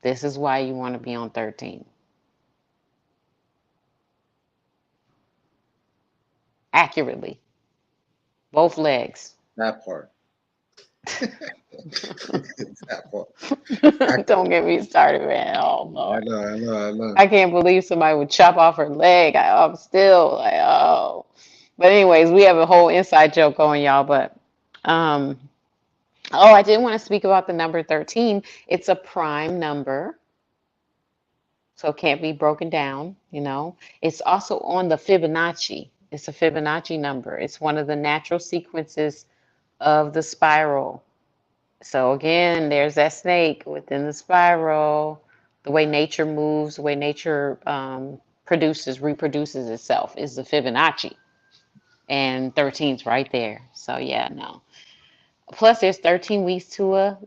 this is why you want to be on 13. Accurately. Both legs. That part. That part. Don't get me started, man. Oh I Lord. know, I know, I know. I can't believe somebody would chop off her leg. I'm still like, oh. But anyways, we have a whole inside joke going, y'all. But um, oh, I did want to speak about the number 13. It's a prime number, so it can't be broken down, you know. It's also on the Fibonacci. It's a Fibonacci number. It's one of the natural sequences of the spiral. So again, there's that snake within the spiral, the way nature moves, the way nature reproduces itself is the Fibonacci. And 13's right there. So yeah, no. Plus there's 13 weeks to a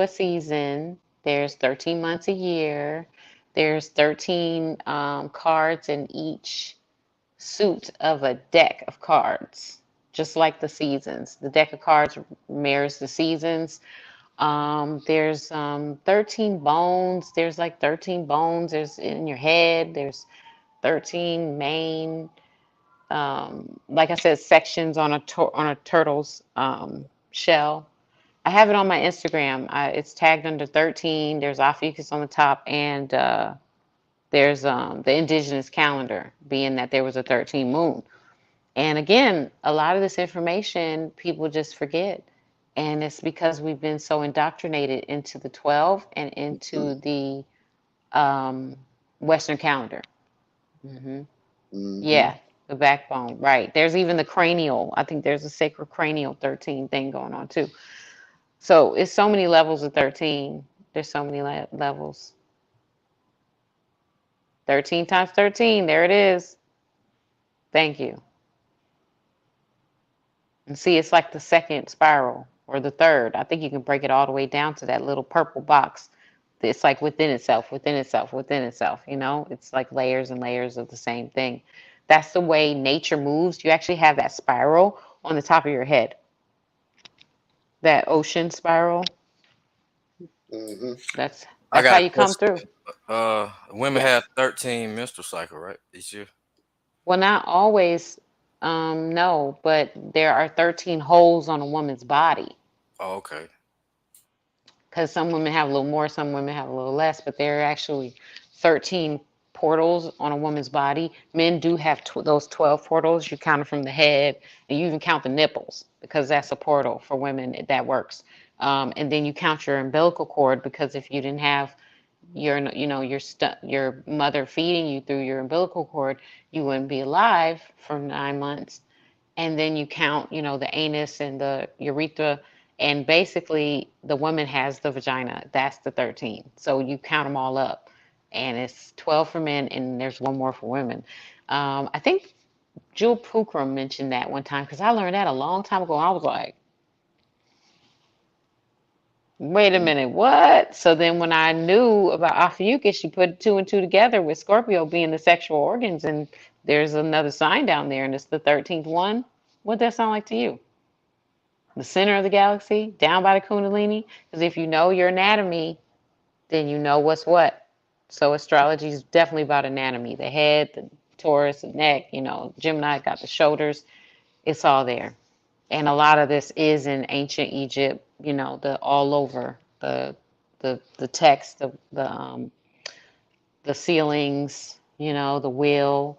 season. There's 13 months a year. There's 13 cards in each suit of a deck of cards, just like the seasons. The deck of cards mirrors the seasons. There's 13 bones. There's like 13 bones. There's in your head. There's 13 main, like I said, sections on a turtle's shell. I have it on my Instagram. It's tagged under 13. There's Ophiuchus on the top, and there's the indigenous calendar, being that there was a 13 moon. And again, a lot of this information people just forget. And it's because we've been so indoctrinated into the 12 and into the um, Western calendar. Hmm. Mm-hmm. Yeah, the backbone, right. There's even the cranial. I think there's a sacred cranial 13 thing going on too. So it's so many levels of 13. There's so many levels. 13 times 13, there it is. Thank you. And see, it's like the second spiral or the third. I think you can break it all the way down to that little purple box. It's like within itself, within itself, within itself, you know? It's like layers and layers of the same thing. That's the way nature moves. You actually have that spiral on the top of your head. That ocean spiral. Mm-hmm. That's I that's got how a you come question. through. Women have Yes. 13 menstrual cycle, right? Each year. Well, not always, no, but there are 13 holes on a woman's body. Oh, okay. Because some women have a little more, some women have a little less, but there are actually 13 portals on a woman's body. Men do have those 12 portals. You count them from the head, and you even count the nipples because that's a portal for women that works. And then you count your umbilical cord because if you didn't have your mother feeding you through your umbilical cord, you wouldn't be alive for 9 months. And then you count, the anus and the urethra, and basically the woman has the vagina. That's the 13. So you count them all up, and it's 12 for men, and there's one more for women. I think Jewel Pookrum mentioned that one time because I learned that a long time ago. I was like, wait a minute, what? So then when I knew about Ophiuchus, she put two and two together with Scorpio being the sexual organs, and there's another sign down there, and it's the 13th one. What'd that sound like to you? The center of the galaxy, down by the Kundalini? Because if you know your anatomy, then you know what's what. So astrology is definitely about anatomy. The head, the Taurus, the neck, Gemini got the shoulders. It's all there. And a lot of this is in ancient Egypt, the all over the text, the ceilings, the wheel.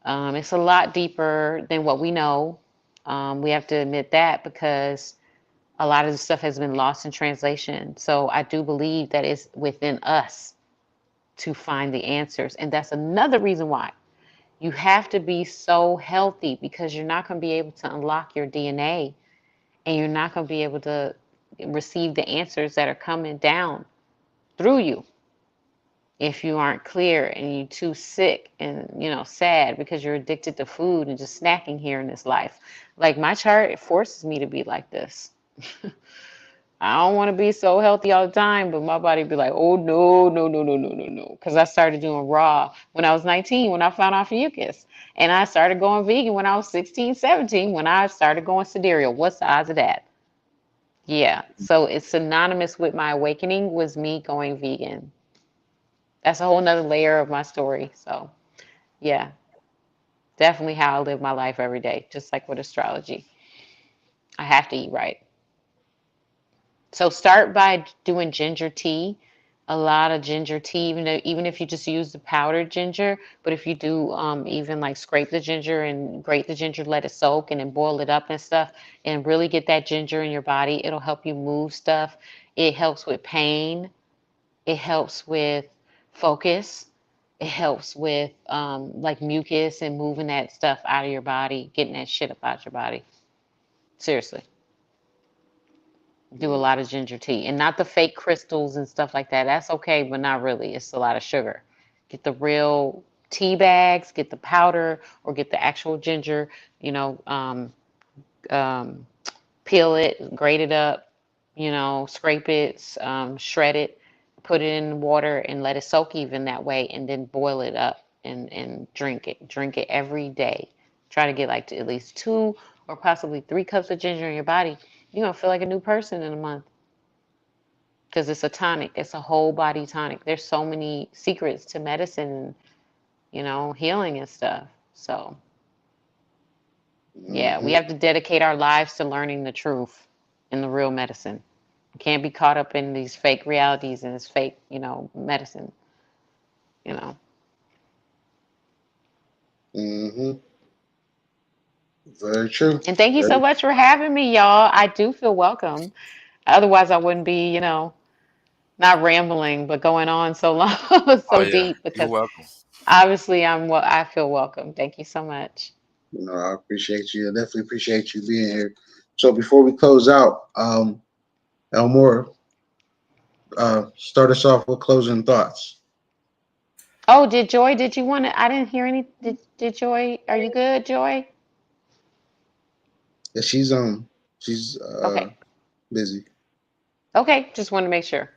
It's a lot deeper than what we know. We have to admit that because a lot of the stuff has been lost in translation. So I do believe that it's within us to find the answers. And that's another reason why you have to be so healthy because you're not going to be able to unlock your DNA and you're not going to be able to receive the answers that are coming down through you if you aren't clear and you're too sick and sad because you're addicted to food and just snacking here in this life. Like my chart, it forces me to be like this. I don't want to be so healthy all the time, but my body be like, oh no, no, no, no, no, no, no. Because I started doing raw when I was 19 when I found out mucus. And I started going vegan when I was 16, 17 when I started going sidereal. What's the odds of that? Yeah. So it's synonymous with my awakening was me going vegan. That's a whole nother layer of my story. So yeah, definitely how I live my life every day, just like with astrology. I have to eat right. So start by doing ginger tea. A lot of ginger tea, even if you just use the powdered ginger. But if you do even like scrape the ginger and grate the ginger, let it soak, and then boil it up and stuff, and really get that ginger in your body, it'll help you move stuff. It helps with pain. It helps with focus. It helps with like mucus and moving that stuff out of your body, getting that shit up out your body. Seriously. Do a lot of ginger tea and not the fake crystals and stuff like that. That's okay, but not really. It's a lot of sugar. Get the real tea bags, get the powder, or get the actual ginger, you know, um, peel it, grate it up, scrape it, shred it, put it in water and let it soak even that way, and then boil it up and drink it. Drink it every day. Try to get like to at least 2 or possibly 3 cups of ginger in your body. You're gonna feel like a new person in a month because it's a tonic. It's a whole body tonic. There's so many secrets to medicine, healing and stuff. So yeah, we Mm-hmm. have to dedicate our lives to learning the truth in the real medicine. We can't be caught up in these fake realities and this fake, medicine, you know. Mm-hmm. Very true. And thank you so Very. much for having me, y'all. I do feel welcome. Otherwise, I wouldn't be, not rambling, but going on so long, Oh so yeah, deep, you're because welcome. obviously I feel welcome. Thank you so much. I appreciate you. I definitely appreciate you being here. So before we close out, Elmore, start us off with closing thoughts. Oh, did you want to? I didn't hear any. Did Joy, are you good, Joy? Yeah, she's Okay. busy. Okay. Just want to make sure.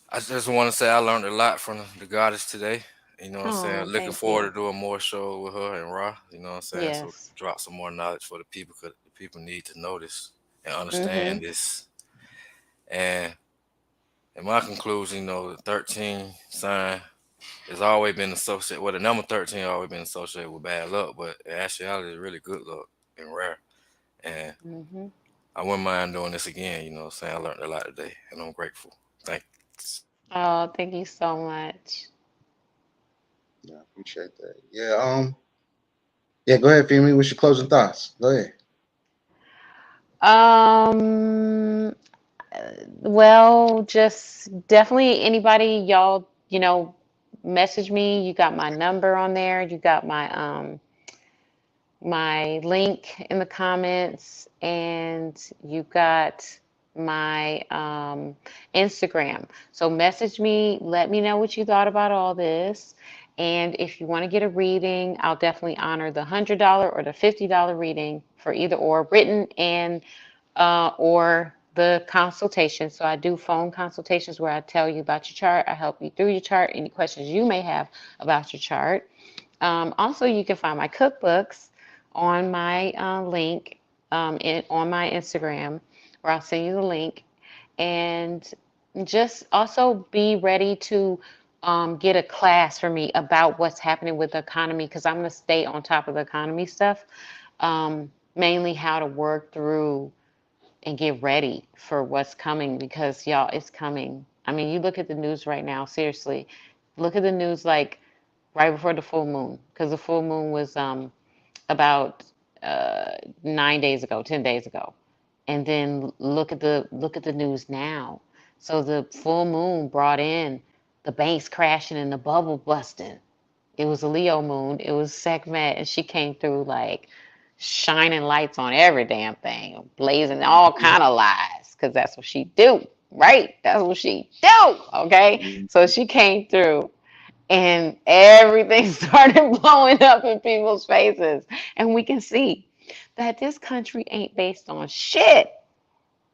I just want to say I learned a lot from the goddess today. You know what I'm saying? Oh, Looking thank forward you. to doing more shows with her and Ra. You know what I'm saying? So Yes. drop some more knowledge for the people because the people need to know this and Mm-hmm. understand this. And in my conclusion, the 13 sign has always been associated. Well, the number 13 always been associated with bad luck, but in actuality, it's really good luck and rare. And Mm-hmm. I wouldn't mind doing this again. You know what I'm saying? I learned a lot today, and I'm grateful. Thanks. Oh, thank you so much. Yeah, I appreciate that. Yeah, yeah, go ahead, Femi. What's your closing thoughts? Go ahead. Um, well, just definitely anybody, y'all, message me. You got my number on there. You got my link in the comments, and you got my Instagram. So message me, let me know what you thought about all this. And if you want to get a reading, I'll definitely honor the $100 or the $50 reading for either or, written and or the consultation. So I do phone consultations where I tell you about your chart. I help you through your chart, any questions you may have about your chart. Also, you can find my cookbooks on my link on my Instagram, where I'll send you the link. And just also be ready to get a class for me about what's happening with the economy, because I'm going to stay on top of the economy stuff, mainly how to work through and get ready for what's coming, because y'all, it's coming. I mean, you look at the news right now, seriously. Look at the news like right before the full moon, because the full moon was about 9 days ago, 10 days ago. And then look at the news now. So the full moon brought in the banks crashing and the bubble busting. It was a Leo moon. It was Sekhmet, and she came through like shining lights on every damn thing, blazing all kind of lies, because that's what she do, right? That's what she do. Okay, so she came through, and everything started blowing up in people's faces, and we can see that this country ain't based on shit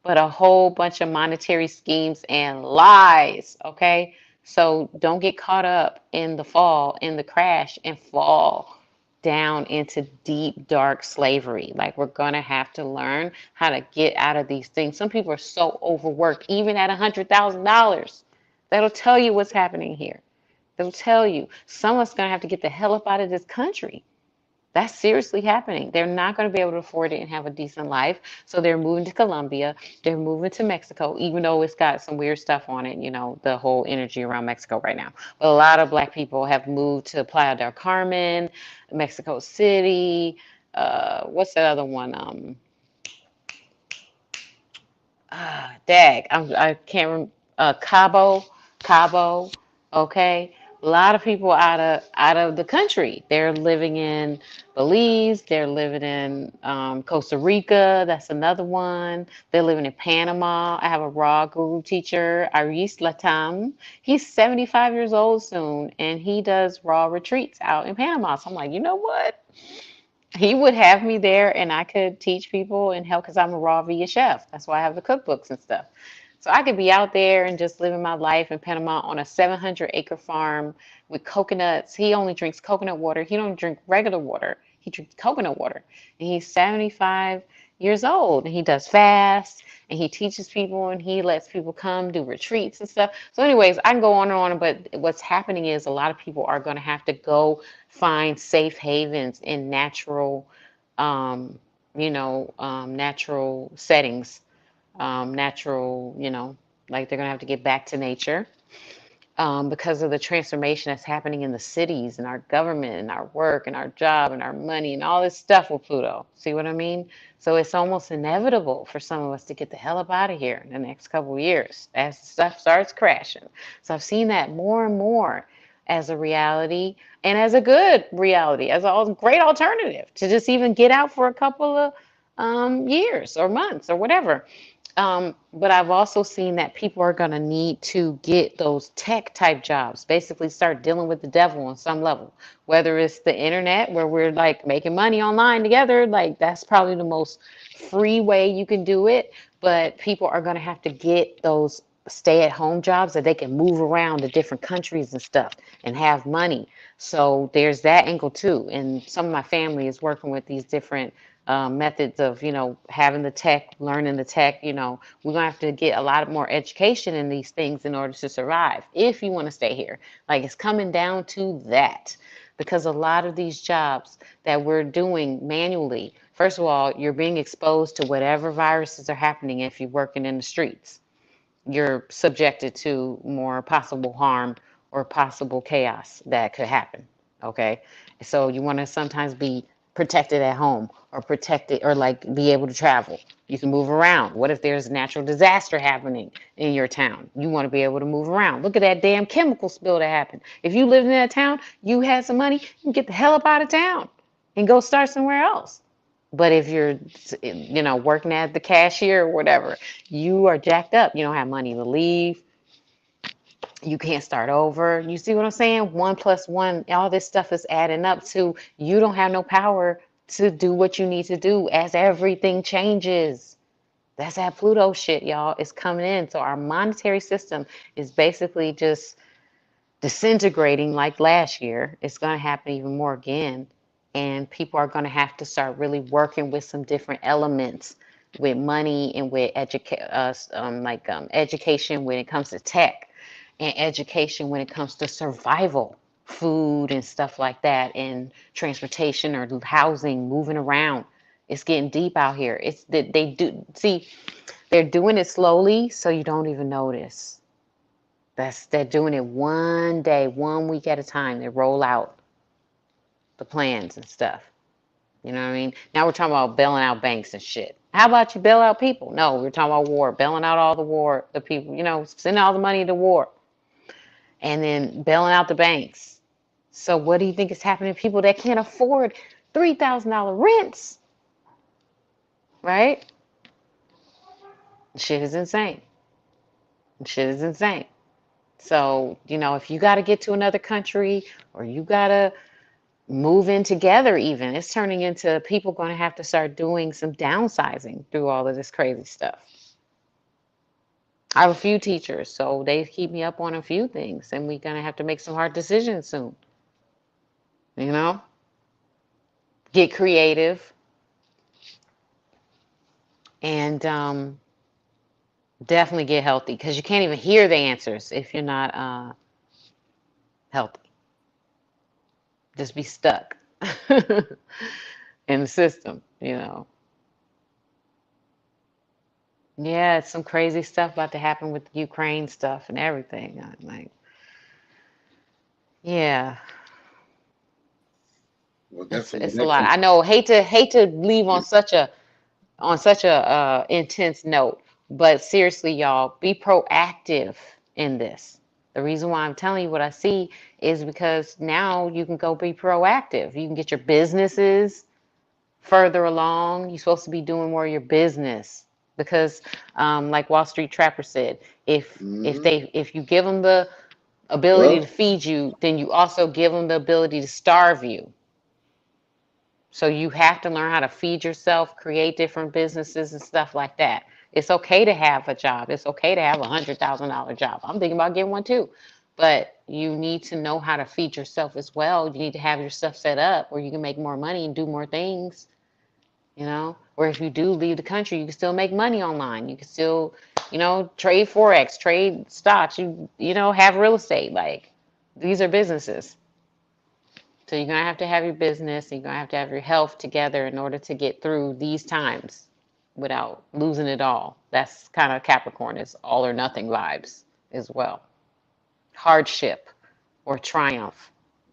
but a whole bunch of monetary schemes and lies. Okay. So don't get caught up in the fall, in the crash, and fall down into deep, dark slavery. Like, we're going to have to learn how to get out of these things. Some people are so overworked, even at $100,000. That'll tell you what's happening here. They'll tell you some of us going to have to get the hell up out of this country. That's seriously happening. They're not going to be able to afford it and have a decent life. So they're moving to Colombia. They're moving to Mexico, even though it's got some weird stuff on it, the whole energy around Mexico right now. But a lot of Black people have moved to Playa del Carmen, Mexico City. What's that other one? I can't remember. Cabo. Okay, a lot of people out of the country. They're living in Belize. They're living in Costa Rica. That's another one. They're living in Panama. I have a raw guru teacher, Iris Latam. He's 75 years old soon, and he does raw retreats out in Panama. So I'm like, you know what? He would have me there and I could teach people and help because I'm a raw vegan chef. That's why I have the cookbooks and stuff. So I could be out there and just living my life in Panama on a 700-acre farm with coconuts. He only drinks coconut water. He don't drink regular water. He drinks coconut water. And he's 75 years old and he does fast and he teaches people and he lets people come do retreats and stuff. So anyways, I can go on and on, but what's happening is a lot of people are going to have to go find safe havens in natural, natural settings, natural, like they're going to have to get back to nature because of the transformation that's happening in the cities and our government and our work and our job and our money and all this stuff with Pluto. See what I mean? So it's almost inevitable for some of us to get the hell up out of here in the next couple of years as stuff starts crashing. So I've seen that more and more as a reality and as a good reality, as a great alternative to just even get out for a couple of years or months or whatever. But I've also seen that people are going to need to get those tech type jobs, basically start dealing with the devil on some level, whether it's the internet where we're like making money online together, like that's probably the most free way you can do it. But people are going to have to get those stay at home jobs that they can move around to different countries and stuff and have money. So there's that angle too. And some of my family is working with these different methods of, having the tech, learning the tech, we're going to have to get a lot more education in these things in order to survive if you want to stay here. Like it's coming down to that because a lot of these jobs that we're doing manually, first of all, you're being exposed to whatever viruses are happening if you're working in the streets. You're subjected to more possible harm or possible chaos that could happen. Okay. So you want to sometimes be protected at home or protected or like be able to travel. You can move around. What if there's a natural disaster happening in your town? You want to be able to move around. Look at that damn chemical spill that happened. If you lived in that town, you had some money, you can get the hell up out of town and go start somewhere else. But if you're, working at the cashier or whatever, you are jacked up. You don't have money to leave. You can't start over. You see what I'm saying? 1 + 1, all this stuff is adding up to you don't have no power to do what you need to do as everything changes. That's that Pluto shit, y'all. It's coming in. So our monetary system is basically just disintegrating like last year. It's going to happen even more again. And people are going to have to start really working with some different elements with money and with education when it comes to tech and education when it comes to survival, food and stuff like that, and transportation or housing, moving around. It's getting deep out here. It's that they do see they're doing it slowly, so you don't even notice. They're doing it one day, 1 week at a time. They roll out the plans and stuff. You know what I mean? Now we're talking about bailing out banks and shit. How about you bail out people? No, we're talking about war, bailing out all the people, sending all the money to war and then bailing out the banks. So what do you think is happening to people that can't afford $3,000 rents? Right? Shit is insane. Shit is insane. So, if you got to get to another country or you got to move in together even, it's turning into people going to have to start doing some downsizing through all of this crazy stuff. I have a few teachers, so they keep me up on a few things, and we're going to have to make some hard decisions soon. Get creative and definitely get healthy because you can't even hear the answers if you're not healthy. Just be stuck. in the system, you know. Yeah, it's some crazy stuff about to happen with the Ukraine stuff and everything. I'm like, yeah, Well, definitely it's a that lot. can. I know. Hate to leave on such a intense note, but seriously, y'all, be proactive in this. The reason why I'm telling you what I see is because now you can go be proactive. You can get your businesses further along. You're supposed to be doing more of your business because, like Wall Street Trapper said, Mhm. if you give them the ability to Well, feed you, then you also give them the ability to starve you. So you have to learn how to feed yourself, create different businesses and stuff like that. It's okay to have a job. It's okay to have $100,000 job. I'm thinking about getting one too. But you need to know how to feed yourself as well. You need to have your stuff set up where you can make more money and do more things, you know? Or if you do leave the country, you can still make money online. You can still, trade Forex, trade stocks, have real estate. Like these are businesses. So you're gonna have to have your business, and you're gonna have to have your health together in order to get through these times without losing it all. That's kind of Capricorn, is all or nothing vibes as well. Hardship or triumph,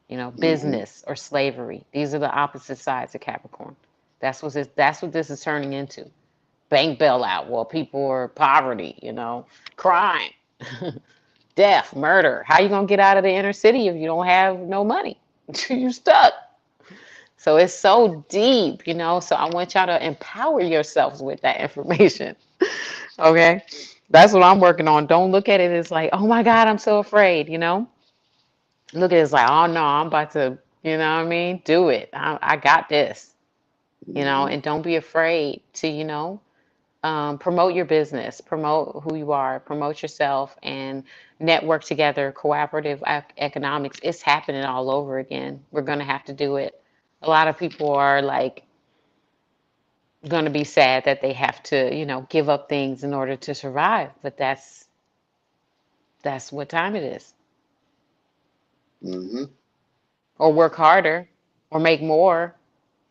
mhm. business or slavery. These are the opposite sides of Capricorn. That's what this is turning into. Bank bailout. Well, people are poverty, crime, death, murder. How you gonna get out of the inner city if you don't have no money? You stuck. So it's so deep, So I want y'all to empower yourselves with that information. Okay. That's what I'm working on. Don't look at it as like, oh my God, I'm so afraid, Look at it as like, oh no, I'm about to, what I mean? Do it. I got this, Mhm. and don't be afraid to, promote your business, promote who you are, promote yourself, and network together. Cooperative economics. It's happening all over again. We're going to have to do it. A lot of people are like, going to be sad that they have to, give up things in order to survive. But that's what time it is. Mhm. Or work harder, or make more,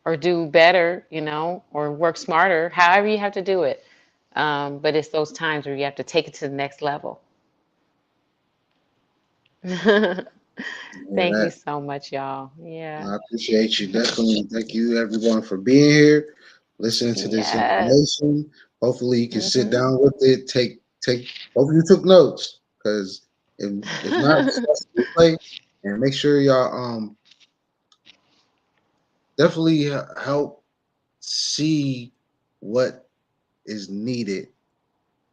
or do better, or work smarter. However you have to do it. But it's those times where you have to take it to the next level. Yeah, Thank you that. so much, y'all. Yeah. I appreciate you. Definitely. Thank you, everyone, for being here, listening to this Yes. information. Hopefully, you can sit Hmm. down with it. Take. Hopefully, you took notes, because if not, just watch the replay and make sure y'all definitely help see what is needed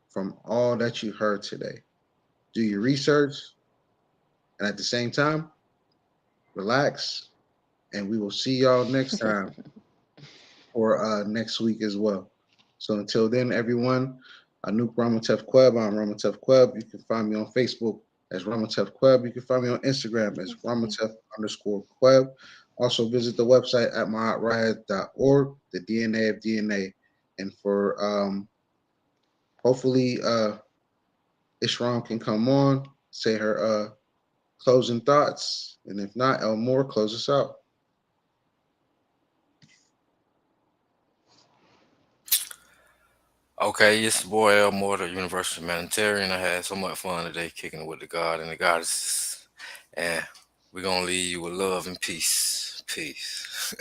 from all that you heard today. Do your research, and at the same time, relax. And we will see y'all next time, or next week as well. So until then, everyone, Anouk Ramatef Queb. I'm Ramatef Queb. You can find me on Facebook as Ramatef Queb. You can find me on Instagram as Ramatef_Queb. Also visit the website at myriot.org, the DNA of DNA. And for hopefully Ishram can come on, say her closing thoughts. And if not, Elmore, close us out. Okay, it's your boy El Moore, the Universal Humanitarian. I had so much fun today kicking it with the God and the Goddesses. And we're going to leave you with love and peace. Peace.